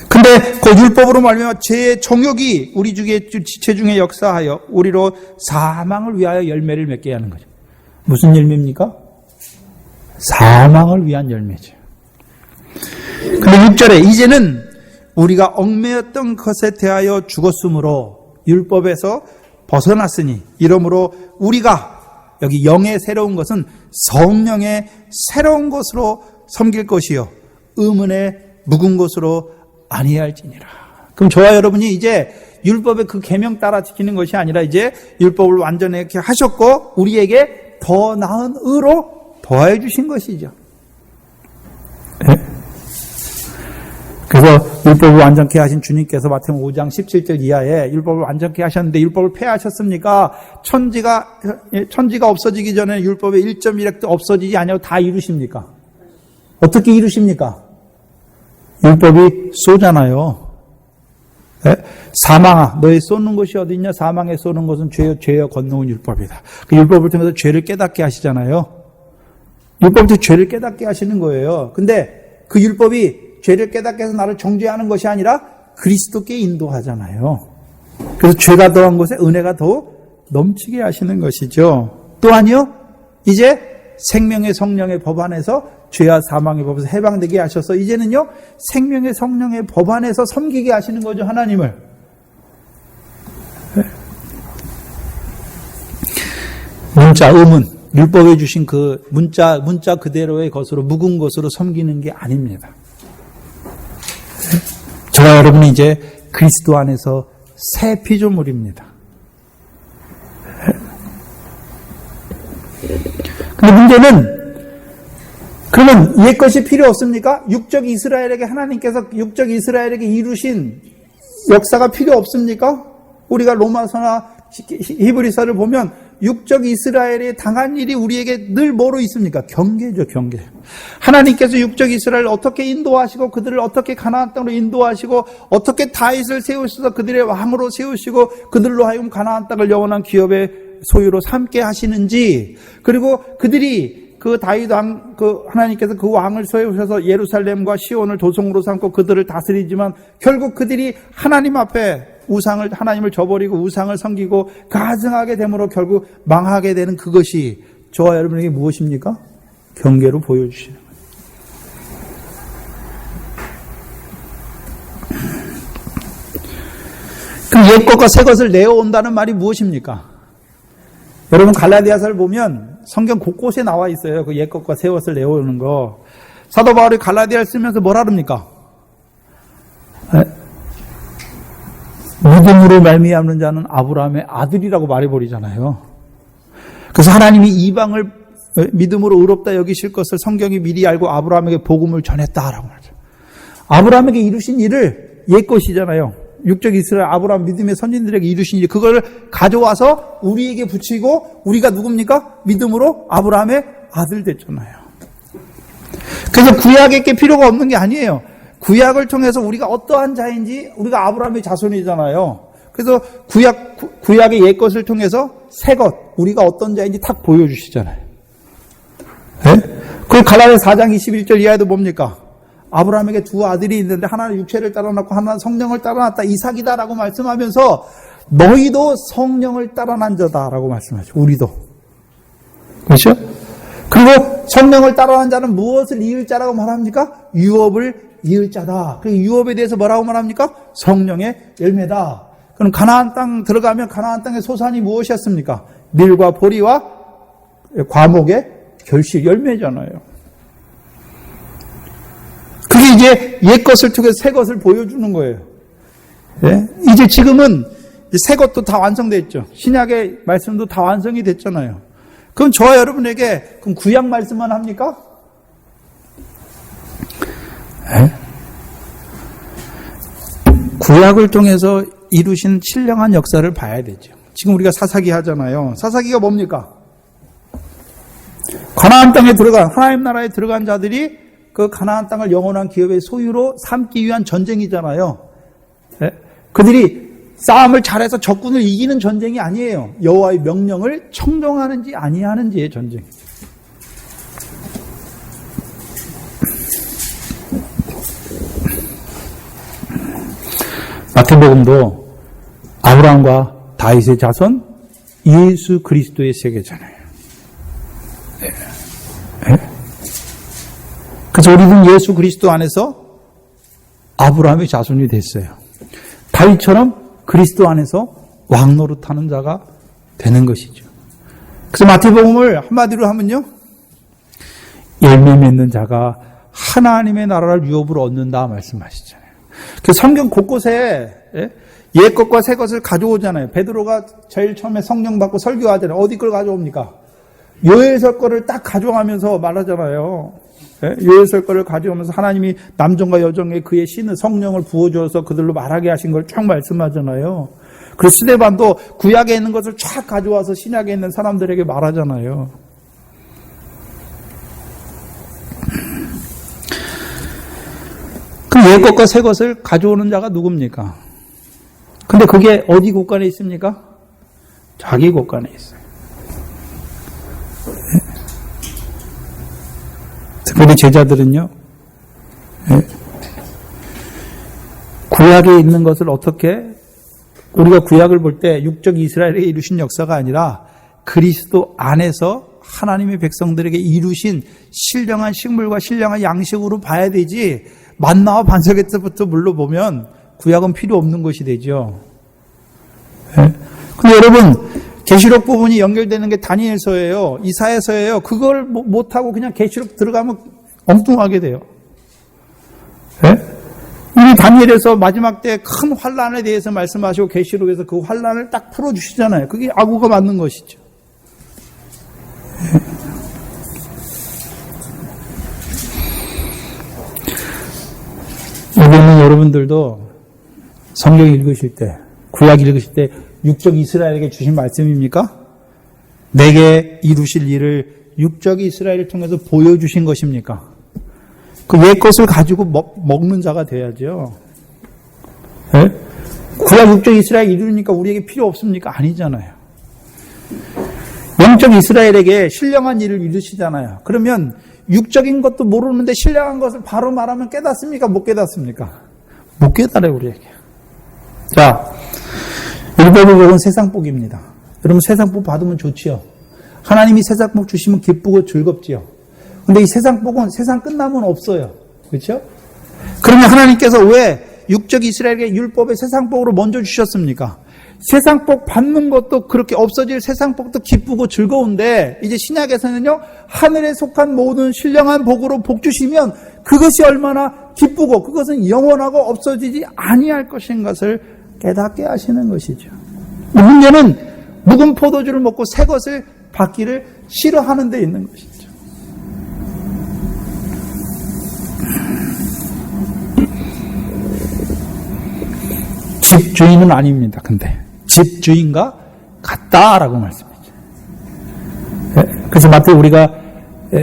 근데 그 율법으로 말미암아 죄의 정욕이 우리 지체 중에 역사하여 우리로 사망을 위하여 열매를 맺게 하는 거죠. 무슨 열매입니까? 사망을 위한 열매죠. 근데 6절에 이제는 우리가 얽매였던 것에 대하여 죽었으므로 율법에서 벗어났으니 이러므로 우리가 여기 영의 새로운 것은 성령의 새로운 것으로 섬길 것이요 의문의 묵은 것으로 아니할지니라. 그럼 저와 여러분이 이제 율법의 그 계명 따라 지키는 것이 아니라 이제 율법을 완전하게 하셨고 우리에게 더 나은 의로 더해 주신 것이죠. 네? 그래서 율법을 완전케 하신 주님께서 마태복음 5장 17절 이하에 율법을 완전케 하셨는데 율법을 폐하셨습니까? 천지가 없어지기 전에 율법의 1.1획도 없어지지 아니하고 다 이루십니까? 어떻게 이루십니까? 율법이 쏘잖아요. 네? 사망아 너희 쏘는 것이 어디 있냐? 사망에 쏘는 것은 죄여 건너온 율법이다. 그 율법을 통해서 죄를 깨닫게 하시잖아요. 율법을 통해서 죄를 깨닫게 하시는 거예요. 근데 그 율법이 죄를 깨닫게 해서 나를 정죄하는 것이 아니라 그리스도께 인도하잖아요. 그래서 죄가 더한 곳에 은혜가 더 넘치게 하시는 것이죠. 또한요, 이제 생명의 성령의 법 안에서 죄와 사망의 법에서 해방되게 하셔서 이제는요, 생명의 성령의 법 안에서 섬기게 하시는 거죠, 하나님을. 문자, 의문, 율법에 주신 그 문자 그대로의 것으로 묵은 것으로 섬기는 게 아닙니다. 저와 여러분이 이제 그리스도 안에서 새 피조물입니다. 근데 문제는 그러면 옛 것이 필요 없습니까? 육적 이스라엘에게 하나님께서 육적 이스라엘에게 이루신 역사가 필요 없습니까? 우리가 로마서나 히브리서를 보면 육적 이스라엘이 당한 일이 우리에게 늘 뭐로 있습니까? 경계죠, 경계. 하나님께서 육적 이스라엘을 어떻게 인도하시고 그들을 어떻게 가나안 땅으로 인도하시고 어떻게 다윗을 세우셔서 그들의 왕으로 세우시고 그들로 하여금 가나안 땅을 영원한 기업의 소유로 삼게 하시는지, 그리고 그들이 그 다윗 왕, 하나님께서 그 왕을 세우셔서 예루살렘과 시온을 도성으로 삼고 그들을 다스리지만 결국 그들이 하나님 앞에 하나님을 저버리고 우상을 섬기고 가증하게 되므로 결국 망하게 되는 그것이 저와 여러분에게 무엇입니까? 경계로 보여주시는 거예요. 그럼 옛 것과 새 것을 내어온다는 말이 무엇입니까? 여러분 갈라디아서를 보면 성경 곳곳에 나와 있어요. 그 옛 것과 새 것을 내어오는 거. 사도 바울이 갈라디아를 쓰면서 뭐라 그럽니까? 믿음으로 말미암는 자는 아브라함의 아들이라고 말해버리잖아요. 그래서 하나님이 이방을 믿음으로 의롭다 여기실 것을 성경이 미리 알고 아브라함에게 복음을 전했다라고 말하죠. 아브라함에게 이루신 일을 옛 것이잖아요. 육적 이스라엘 아브라함 믿음의 선진들에게 이루신 일, 그걸 가져와서 우리에게 붙이고 우리가 누굽니까? 믿음으로 아브라함의 아들 됐잖아요. 그래서 구약에 게 필요가 없는 게 아니에요. 구약을 통해서 우리가 어떠한 자인지, 우리가 아브라함의 자손이잖아요. 그래서 구약의 옛 것을 통해서 새 것, 우리가 어떤 자인지 탁 보여주시잖아요. 네? 그 갈라디아 4장 21절 이하에도 뭡니까? 아브라함에게 두 아들이 있는데 하나는 육체를 따라 낳고 하나는 성령을 따라 낳았다. 이삭이다라고 말씀하면서 너희도 성령을 따라 난 자다라고 말씀하죠. 우리도. 그렇죠? 그리고 성령을 따라 난 자는 무엇을 이을 자라고 말합니까? 유업을 이을 자다. 그 유업에 대해서 뭐라고 말합니까? 성령의 열매다. 그럼 가나안 땅 들어가면 가나안 땅의 소산이 무엇이었습니까? 밀과 보리와 과목의 결실 열매잖아요. 그게 이제 옛 것을 통해서 새 것을 보여주는 거예요. 예? 이제 지금은 새 것도 다 완성됐죠. 신약의 말씀도 다 완성이 됐잖아요. 그럼 저와 여러분에게 그럼 구약 말씀만 합니까? 예? 구약을 통해서 이루신 신령한 역사를 봐야 되죠. 지금 우리가 사사기 하잖아요. 사사기가 뭡니까? 가나안 땅에 들어간, 하나님 나라에 들어간 자들이 그 가나안 땅을 영원한 기업의 소유로 삼기 위한 전쟁이잖아요. 네? 그들이 싸움을 잘해서 적군을 이기는 전쟁이 아니에요. 여호와의 명령을 청정하는지 아니하는지의 전쟁이죠. 마태복음도 아브라함과 다윗의 자손 예수 그리스도의 세계잖아요. 네. 네? 그래서 우리는 예수 그리스도 안에서 아브라함의 자손이 됐어요. 다윗처럼 그리스도 안에서 왕노릇하는 자가 되는 것이죠. 그래서 마태복음을 한마디로 하면요, 열매 맺는 자가 하나님의 나라를 유업으로 얻는다 말씀하시잖아요. 그래서 성경 곳곳에 옛 것과 새 것을 가져오잖아요. 베드로가 제일 처음에 성령 받고 설교하잖아요. 어디 걸 가져옵니까? 요엘서 거를 딱 가져가면서 말하잖아요. 요엘서 거를 가져오면서 하나님이 남정과 여정에 그의 신의 성령을 부어주어서 그들로 말하게 하신 걸 쫙 말씀하잖아요. 그리고 스데반도 구약에 있는 것을 쫙 가져와서 신약에 있는 사람들에게 말하잖아요. 그럼 옛 것과 새 것을 가져오는 자가 누굽니까? 근데 그게 어디 곳간에 있습니까? 자기 곳간에 있어요. 특별히 제자들은요, 구약에 있는 것을 어떻게, 우리가 구약을 볼 때 육적 이스라엘에게 이루신 역사가 아니라 그리스도 안에서 하나님의 백성들에게 이루신 신령한 식물과 신령한 양식으로 봐야 되지, 만나와 반석의 때부터 물러보면 구약은 필요 없는 것이 되죠. 근데 여러분, 계시록 부분이 연결되는 게 다니엘서예요. 이사야서예요. 그걸 못하고 그냥 계시록 들어가면 엉뚱하게 돼요. 이미 다니엘에서 마지막 때 큰 환란에 대해서 말씀하시고 계시록에서 그 환란을 딱 풀어주시잖아요. 그게 아구가 맞는 것이죠. 이번에 여러분들도 성경 읽으실 때, 구약 읽으실 때 육적 이스라엘에게 주신 말씀입니까? 내게 이루실 일을 육적 이스라엘을 통해서 보여주신 것입니까? 그 옛 것을 가지고 먹는 자가 돼야죠. 네? 구약 육적 이스라엘 이루니까 우리에게 필요 없습니까? 아니잖아요. 영적 이스라엘에게 신령한 일을 이루시잖아요. 그러면 육적인 것도 모르는데 신령한 것을 바로 말하면 깨닫습니까? 못 깨닫습니까? 못 깨달아요, 우리에게. 자, 율법의 복은 세상복입니다. 여러분, 세상복 받으면 좋지요. 하나님이 세상복 주시면 기쁘고 즐겁지요. 근데 이 세상복은 세상 끝나면 없어요. 그렇죠? 그러면 하나님께서 왜 육적 이스라엘에게 율법의 세상복으로 먼저 주셨습니까? 세상복 받는 것도 그렇게 없어질 세상복도 기쁘고 즐거운데, 이제 신약에서는요, 하늘에 속한 모든 신령한 복으로 복 주시면 그것이 얼마나 기쁘고 그것은 영원하고 없어지지 아니할 것인 것을 깨닫게 하시는 것이죠. 문제는 묵은 포도주를 먹고 새 것을 받기를 싫어하는 데 있는 것이죠. 집주인은 아닙니다. 근데 집주인과 같다라고 말씀했죠. 그래서 마태 우리가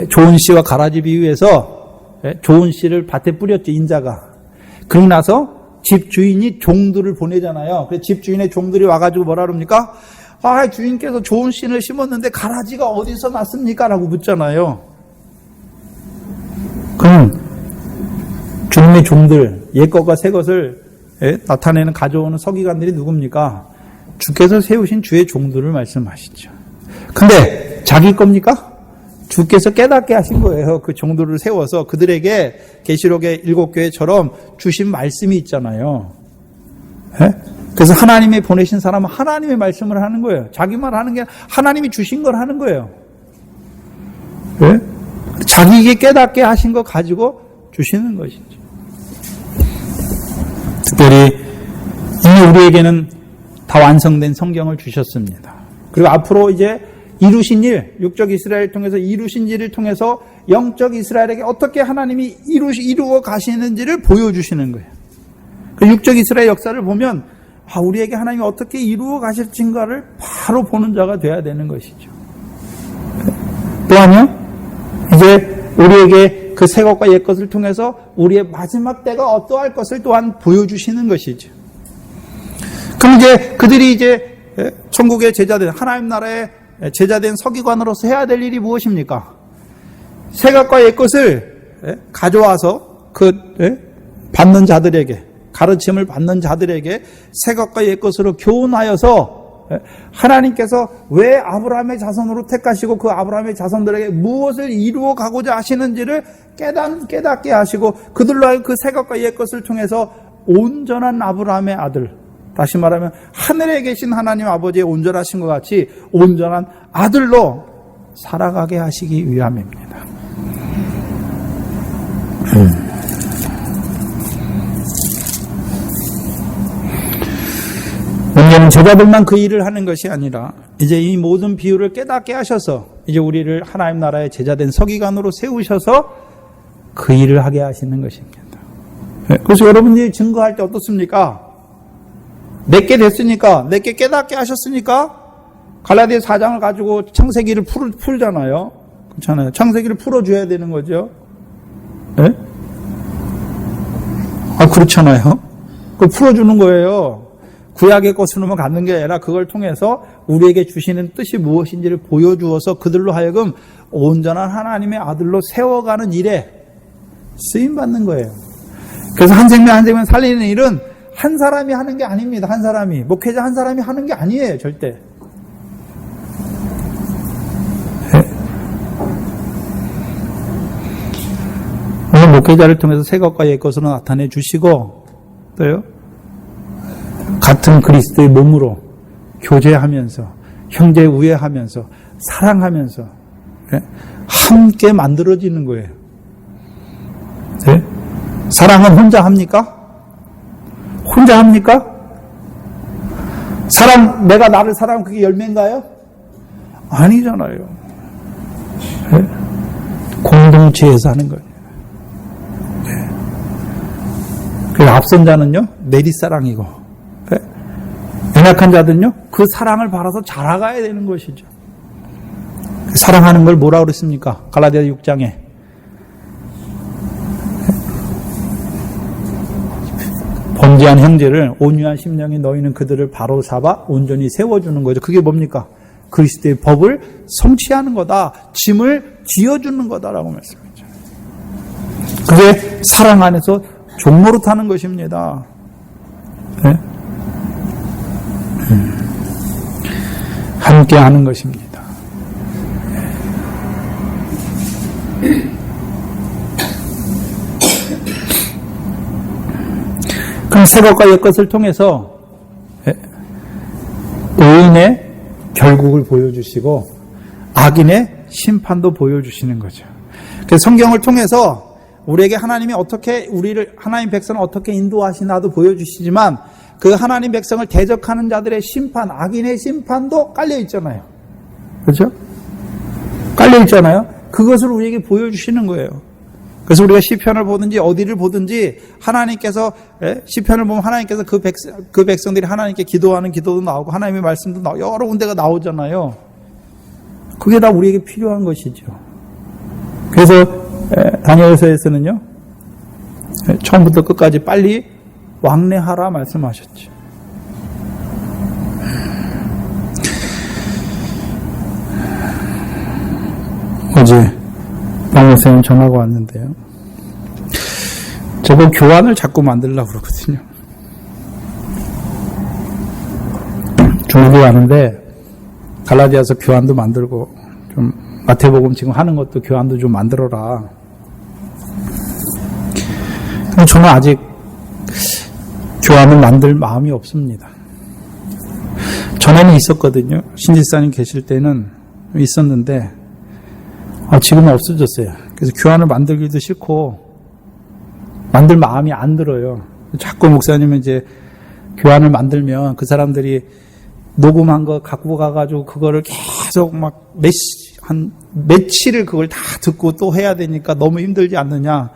좋은 씨와 가라지 비유해서 좋은 씨를 밭에 뿌렸죠. 인자가. 그러고 나서 집주인이 종들을 보내잖아요. 그래서 집주인의 종들이 와가지고 뭐라 그럽니까? 아, 주인께서 좋은 씨를 심었는데 가라지가 어디서 났습니까? 라고 묻잖아요. 그럼 하나님의 종들, 옛것과 새것을 나타내는 가져오는 서기관들이 누굽니까? 주께서 세우신 주의 종들을 말씀하시죠. 근데 자기 겁니까? 주께서 깨닫게 하신 거예요. 그 종들을 세워서 그들에게 계시록의 7교회처럼 주신 말씀이 있잖아요. 그래서 하나님이 보내신 사람은 하나님의 말씀을 하는 거예요. 자기 말 하는 게 하나님이 주신 걸 하는 거예요. 자기에게 깨닫게 하신 거 가지고 주시는 것이죠. 특별히 이미 우리에게는 다 완성된 성경을 주셨습니다. 그리고 앞으로 이제 이루신 일, 육적 이스라엘을 통해서 이루신 일을 통해서 영적 이스라엘에게 어떻게 하나님이 이루어 가시는지를 보여주시는 거예요. 그 육적 이스라엘 역사를 보면 우리에게 하나님이 어떻게 이루어 가실진가를 바로 보는 자가 돼야 되는 것이죠. 또한요, 이제 우리에게 그 새 것과 옛 것을 통해서 우리의 마지막 때가 어떠할 것을 또한 보여주시는 것이죠. 그럼 이제 그들이 이제 천국의 제자들, 하나님 나라의 제자된 서기관으로서 해야 될 일이 무엇입니까? 새 것과 옛 것을 가져와서 그 받는 자들에게, 가르침을 받는 자들에게 새 것과 옛 것으로 교훈하여서 하나님께서 왜 아브라함의 자손으로 택하시고 그 아브라함의 자손들에게 무엇을 이루어 가고자 하시는지를 깨닫게 하시고 그들로 하여금 그 새 것과 옛 것을 통해서 온전한 아브라함의 아들, 다시 말하면 하늘에 계신 하나님 아버지의 온전하신 것 같이 온전한 아들로 살아가게 하시기 위함입니다. 문제는 제자들만 그 일을 하는 것이 아니라 이제 이 모든 비유를 깨닫게 하셔서 이제 우리를 하나님 나라의 제자된 서기관으로 세우셔서 그 일을 하게 하시는 것입니다. 그래서 여러분들이 증거할 때 어떻습니까? 내게 됐으니까, 내게 깨닫게 하셨으니까 갈라디아 4장을 가지고 창세기를 풀잖아요. 그렇잖아요. 창세기를 풀어줘야 되는 거죠. 네? 그렇잖아요. 그걸 풀어주는 거예요. 구약의 것으로만 갖는 게 아니라 그걸 통해서 우리에게 주시는 뜻이 무엇인지를 보여주어서 그들로 하여금 온전한 하나님의 아들로 세워가는 일에 쓰임받는 거예요. 그래서 한 생명 한 생명 살리는 일은 한 사람이 하는 게 아닙니다. 한 사람이. 목회자 한 사람이 하는 게 아니에요. 절대. 오늘 목회자를 통해서 새 것과 옛 것으로 나타내 주시고 또요. 같은 그리스도의 몸으로 교제하면서 형제 우애하면서 사랑하면서 함께 만들어지는 거예요. 네? 사랑은 혼자 합니까? 혼자 합니까? 내가 나를 사랑하면 그게 열매인가요? 아니잖아요. 네? 공동체에서 하는 거예요. 네. 그래서 앞선 자는요, 내리사랑이고, 네? 연약한 자들은요, 그 사랑을 받아서 자라가야 되는 것이죠. 사랑하는 걸 뭐라고 그랬습니까? 갈라디아 6장에. 범죄한 형제를 온유한 심령이 너희는 그들을 바로 잡아 온전히 세워주는 거죠. 그게 뭡니까? 그리스도의 법을 성취하는 거다. 짐을 지어주는 거다라고 말씀했죠. 그게 사랑 안에서 종노릇하는 것입니다. 네? 함께 하는 것입니다. 그럼 새 것과 옛 것을 통해서 의인의 결국을 보여주시고 악인의 심판도 보여주시는 거죠. 그래서 성경을 통해서 우리에게 하나님이 어떻게 우리를 하나님 백성을 어떻게 인도하시나도 보여주시지만 그 하나님 백성을 대적하는 자들의 심판, 악인의 심판도 깔려 있잖아요. 그렇죠? 깔려 있잖아요. 그것을 우리에게 보여주시는 거예요. 그래서 우리가 시편을 보든지 어디를 보든지 하나님께서 시편을 보면 하나님께서 그 백성들이 하나님께 기도하는 기도도 나오고 하나님의 말씀도 나오고 여러 군데가 나오잖아요. 그게 다 우리에게 필요한 것이죠. 그래서 다니엘서에서는요, 처음부터 끝까지 빨리 왕래하라 말씀하셨죠. 어제 박목사님 전화가 왔는데요. 저거 교환을 자꾸 만들려고 그러거든요. 중국에 가는데 갈라디아서 교환도 만들고 좀 마태복음 지금 하는 것도 교환도 좀 만들어라. 근데 저는 아직 교환을 만들 마음이 없습니다. 전에는 있었거든요. 신지사님 계실 때는 있었는데 지금은 없어졌어요. 그래서 교환을 만들기도 싫고 만들 마음이 안 들어요. 자꾸 목사님은 이제 교환을 만들면 그 사람들이 녹음한 거 갖고 가가지고 그거를 계속 막 한 며칠을 그걸 다 듣고 또 해야 되니까 너무 힘들지 않느냐.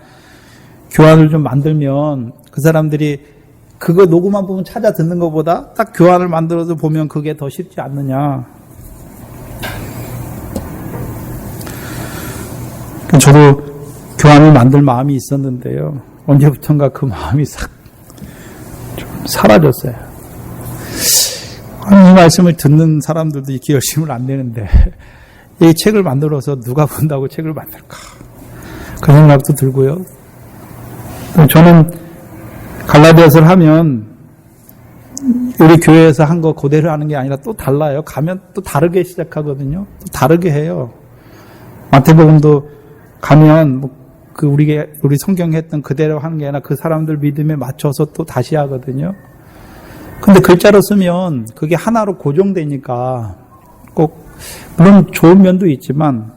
교환을 좀 만들면 그 사람들이 그거 녹음한 부분 찾아 듣는 것보다 딱 교환을 만들어서 보면 그게 더 쉽지 않느냐. 저도 교환을 만들 마음이 있었는데요. 언제부턴가 그 마음이 싹 좀 사라졌어요. 이 말씀을 듣는 사람들도 이렇게 열심을 안 내는데 이 책을 만들어서 누가 본다고 책을 만들까? 그 생각도 들고요. 저는 갈라디아서를 하면 우리 교회에서 한 거 그대로 하는 게 아니라 또 달라요. 가면 또 다르게 시작하거든요. 또 다르게 해요. 마태복음도 가면 우리 성경에 했던 그대로 하는 게 아니라 그 사람들 믿음에 맞춰서 또 다시 하거든요. 근데 글자로 쓰면 그게 하나로 고정되니까 꼭 물론 좋은 면도 있지만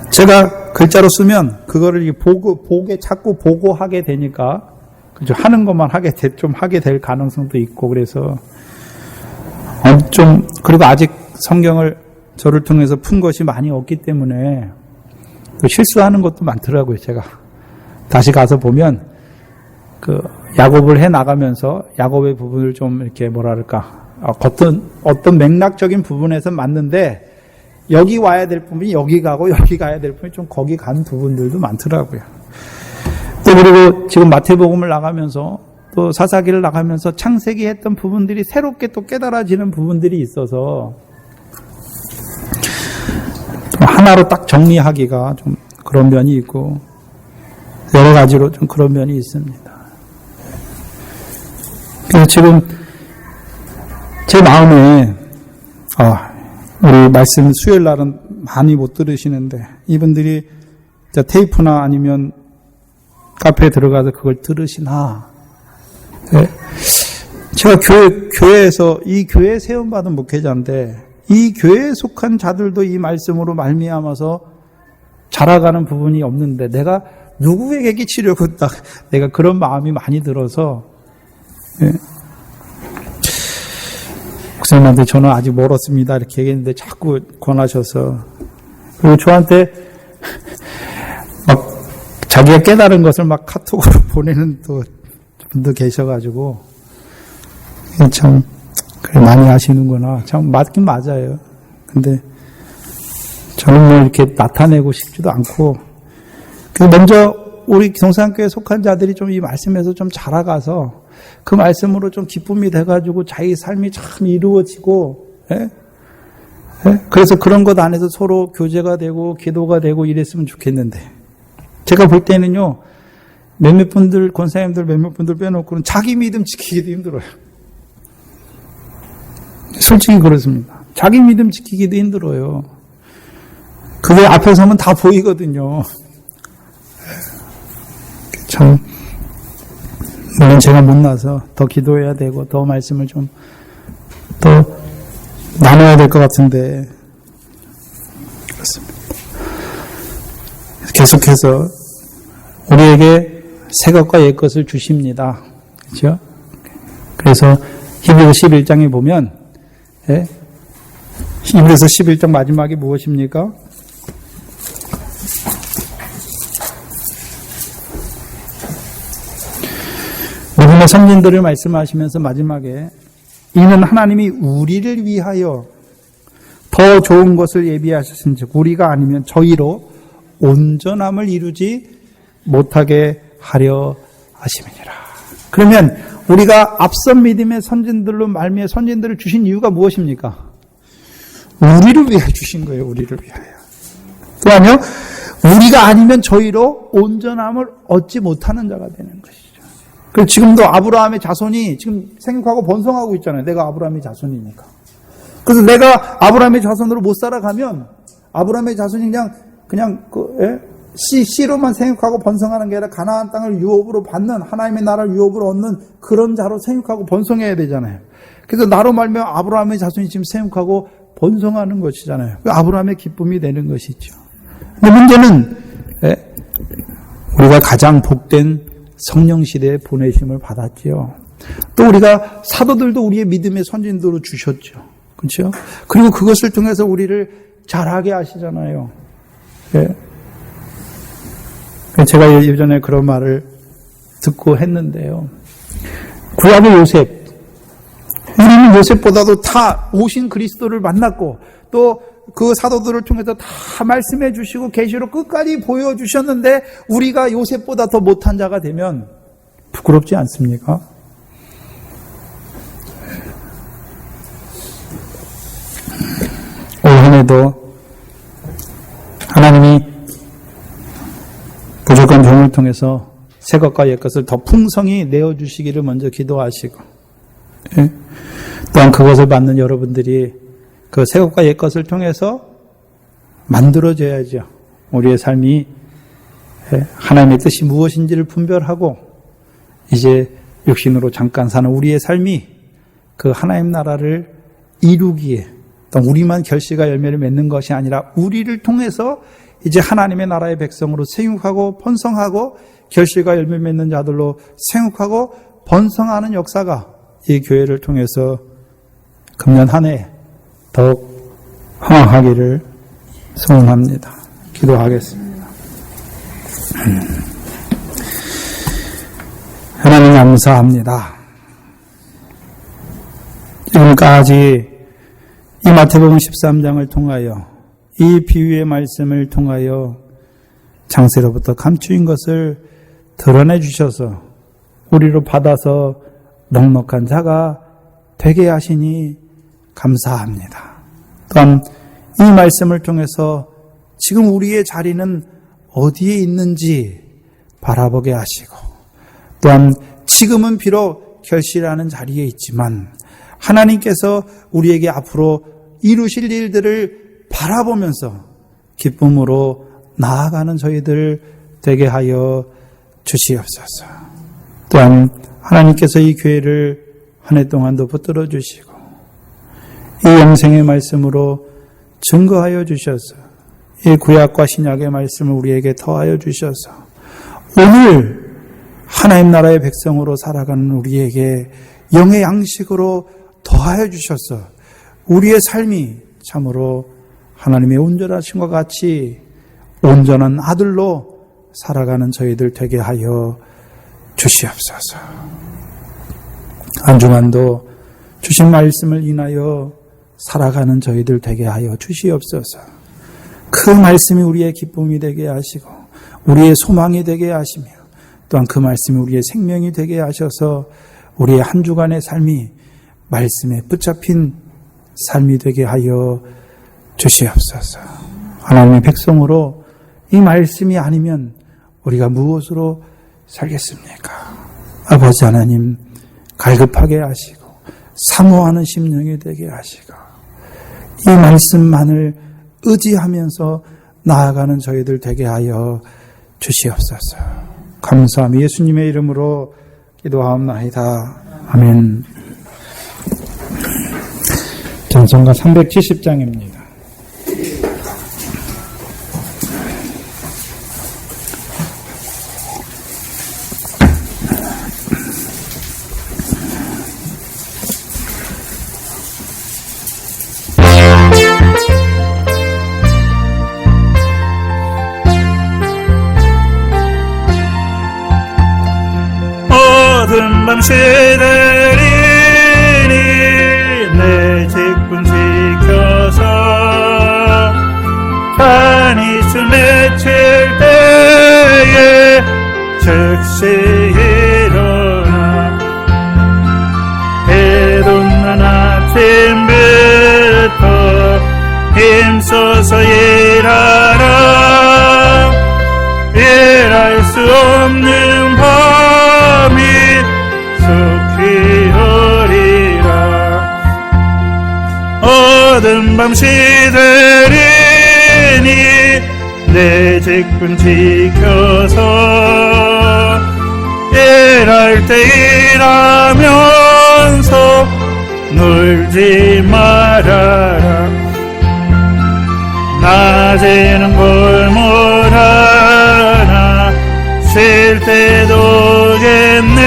제가 글자로 쓰면 그거를 자꾸 보고하게 되니까 그죠? 하는 것만 좀 하게 될 가능성도 있고 그래서 그리고 아직 성경을 저를 통해서 푼 것이 많이 없기 때문에 실수하는 것도 많더라고요. 제가 다시 가서 보면 야곱을 해 나가면서 야곱의 부분을 좀 이렇게 어떤 맥락적인 부분에서 맞는데 여기 와야 될 부분이 여기 가고 여기 가야 될 부분이 좀 거기 간 부분들도 많더라고요. 또 그리고 지금 마태복음을 나가면서 또 사사기를 나가면서 창세기 했던 부분들이 새롭게 또 깨달아지는 부분들이 있어서 하나로 딱 정리하기가 좀 그런 면이 있고 여러 가지로 좀 그런 면이 있습니다. 그래서 지금 제 마음에 우리 말씀 수요일 날은 많이 못 들으시는데 이분들이 테이프나 아니면 카페에 들어가서 그걸 들으시나. 네. 제가 교회에서 이 교회에 세움받은 목회자인데 이 교회에 속한 자들도 이 말씀으로 말미암아서 자라가는 부분이 없는데 내가 누구에게 끼치려고 딱 내가 그런 마음이 많이 들어서 네. 목사님한테 저는 아직 멀었습니다 이렇게 얘기했는데 자꾸 권하셔서 그리고 저한테 막 자기가 깨달은 것을 막 카톡으로 보내는 또 분도 계셔가지고 참 그래 많이 하시는구나. 참 맞긴 맞아요. 근데 저는 뭐 이렇게 나타내고 싶지도 않고 먼저 우리 동산교회에 속한 자들이 좀 이 말씀에서 좀 자라가서 그 말씀으로 좀 기쁨이 돼가지고 자기 삶이 참 이루어지고 예? 예? 그래서 그런 것 안에서 서로 교제가 되고 기도가 되고 이랬으면 좋겠는데 제가 볼 때는요 몇몇 분들 권사님들 몇몇 분들 빼놓고는 자기 믿음 지키기도 힘들어요. 솔직히 그렇습니다. 자기 믿음 지키기도 힘들어요. 그게 앞에 서면 다 보이거든요. 참 물론 제가 못나서 더 기도해야 되고 더 말씀을 좀 더 나눠야 될 것 같은데 그렇습니다. 계속해서 우리에게 새 것과 옛 것을 주십니다. 그렇죠? 그래서 히브리서 11장에 보면 예? 히브리서 11장 마지막이 무엇입니까? 우리의 선진들을 말씀하시면서 마지막에 이는 하나님이 우리를 위하여 더 좋은 것을 예비하셨은즉 우리가 아니면 저희로 온전함을 이루지 못하게 하려 하심이니라. 그러면 우리가 앞선 믿음의 선진들로 말미에 선진들을 주신 이유가 무엇입니까? 우리를 위해 주신 거예요. 우리를 위하여. 또한요 우리가 아니면 저희로 온전함을 얻지 못하는 자가 되는 것이죠. 그래서 지금도 아브라함의 자손이 지금 생육하고 번성하고 있잖아요. 내가 아브라함의 자손이니까. 그래서 내가 아브라함의 자손으로 못 살아가면 아브라함의 자손이 그냥 씨로만 생육하고 번성하는 게 아니라 가나안 땅을 유업으로 받는, 하나님의 나라를 유업으로 얻는 그런 자로 생육하고 번성해야 되잖아요. 그래서 나로 말미암아 아브라함의 자손이 지금 생육하고 번성하는 것이잖아요. 아브라함의 기쁨이 되는 것이죠. 근데 문제는 우리가 가장 복된 성령 시대에 보내심을 받았지요. 또 우리가 사도들도 우리의 믿음의 선진도로 주셨죠. 그렇죠? 그리고 그것을 통해서 우리를 잘하게 하시잖아요. 제가 예전에 그런 말을 듣고 했는데요. 구약의 요셉, 우리는 요셉보다도 다 오신 그리스도를 만났고 또 그 사도들을 통해서 다 말씀해 주시고 계시로 끝까지 보여주셨는데 우리가 요셉보다 더 못한 자가 되면 부끄럽지 않습니까? 올 한 해도 하나님이 부족한 종을 통해서 새 것과 옛 것을 더 풍성히 내어주시기를 먼저 기도하시고, 또한 그것을 받는 여러분들이 그 새 것과 옛 것을 통해서 만들어져야죠. 우리의 삶이 하나님의 뜻이 무엇인지를 분별하고 이제 육신으로 잠깐 사는 우리의 삶이 그 하나님 나라를 이루기에 또 우리만 결실과 열매를 맺는 것이 아니라 우리를 통해서 이제 하나님의 나라의 백성으로 생육하고 번성하고 결실과 열매 맺는 자들로 생육하고 번성하는 역사가 이 교회를 통해서 금년 한 해 더욱 흥황하기를 소원합니다. 기도하겠습니다. 하나님 감사합니다. 지금까지 이 마태복음 13장을 통하여 이 비유의 말씀을 통하여 장세로부터 감추인 것을 드러내 주셔서 우리로 받아서 넉넉한 자가 되게 하시니 감사합니다. 또한 이 말씀을 통해서 지금 우리의 자리는 어디에 있는지 바라보게 하시고 또한 지금은 비록 결실하는 자리에 있지만 하나님께서 우리에게 앞으로 이루실 일들을 바라보면서 기쁨으로 나아가는 저희들 되게 하여 주시옵소서. 또한 하나님께서 이 교회를 한 해 동안도 붙들어 주시고 이 영생의 말씀으로 증거하여 주셔서 이 구약과 신약의 말씀을 우리에게 더하여 주셔서 오늘 하나님 나라의 백성으로 살아가는 우리에게 영의 양식으로 더하여 주셔서 우리의 삶이 참으로 하나님의 온전하심과 같이 온전한 아들로 살아가는 저희들 되게 하여 주시옵소서. 한 주간도 주신 말씀을 인하여 살아가는 저희들 되게 하여 주시옵소서. 그 말씀이 우리의 기쁨이 되게 하시고 우리의 소망이 되게 하시며 또한 그 말씀이 우리의 생명이 되게 하셔서 우리의 한 주간의 삶이 말씀에 붙잡힌 삶이 되게 하여 주시옵소서. 하나님의 백성으로 이 말씀이 아니면 우리가 무엇으로 살겠습니까? 아버지 하나님 갈급하게 하시고 사모하는 심령이 되게 하시고 이 말씀만을 의지하면서 나아가는 저희들 되게 하여 주시옵소서. 감사함이 예수님의 이름으로 기도하옵나이다. 아멘. 찬송가 370장입니다. 밤새들이니 내 직분 지켜서 다니수 맺힐 때에 즉시 일어나 해돋는 아침부터 힘써서 일하라 일할 수 없는 밤이 속히 오리라. 어두운 밤 시들이니 내 직분 지켜서 일할 때 일하면서 놀지 말아라. 낮에는 골몰하나 쉴 때도 겠네.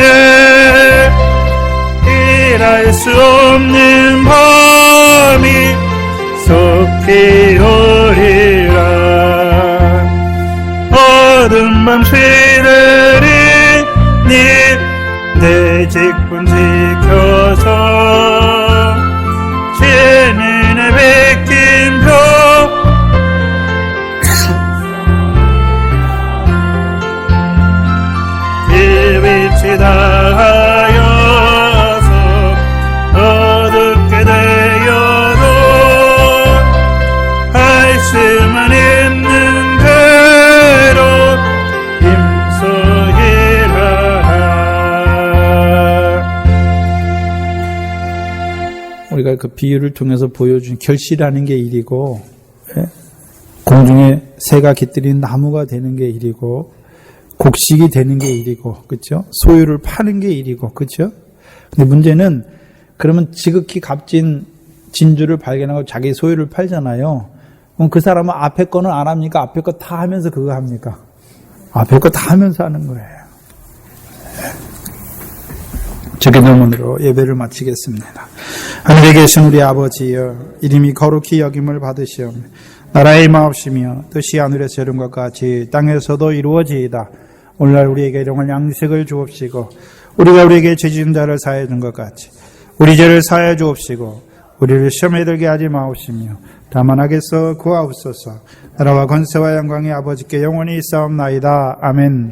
일할 수 없는 밤이 속히 오리라. 어두운 밤 시들이니 내 직분 지켜서 신인의 베낀 표 빛이 다하여서 어둡게 되어도 할 수만 있는 대로 힘써 일하라. 우리가 그 비유를 통해서 보여준 결실하는 게 일이고, 예? 공중에 새가 깃들인 나무가 되는 게 일이고, 곡식이 되는 게 일이고, 그렇죠? 소유를 파는 게 일이고, 그렇죠? 근데 문제는 그러면 지극히 값진 진주를 발견하고 자기 소유를 팔잖아요. 그럼 그 사람은 앞에 거는 안 합니까? 앞에 거 다 하면서 그거 합니까? 앞에 거 다 하면서 하는 거예요. 기도문으로 예배를 마치겠습니다. 하늘에 계신 우리 아버지여, 이름이 거룩히 여김을 받으시오며 나라의 마옵시며 뜻이 하늘에서 이룬 것 같이 땅에서도 이루어지이다. 오늘날 우리에게 일용할 양식을 주옵시고 우리가 우리에게 죄진 자를 사해 준 것 같이 우리 죄를 사해 주옵시고 우리를 시험에 들게 하지 마옵시며 다만 악에서 구하옵소서. 나라와 권세와 영광이 아버지께 영원히 있사옵나이다. 아멘.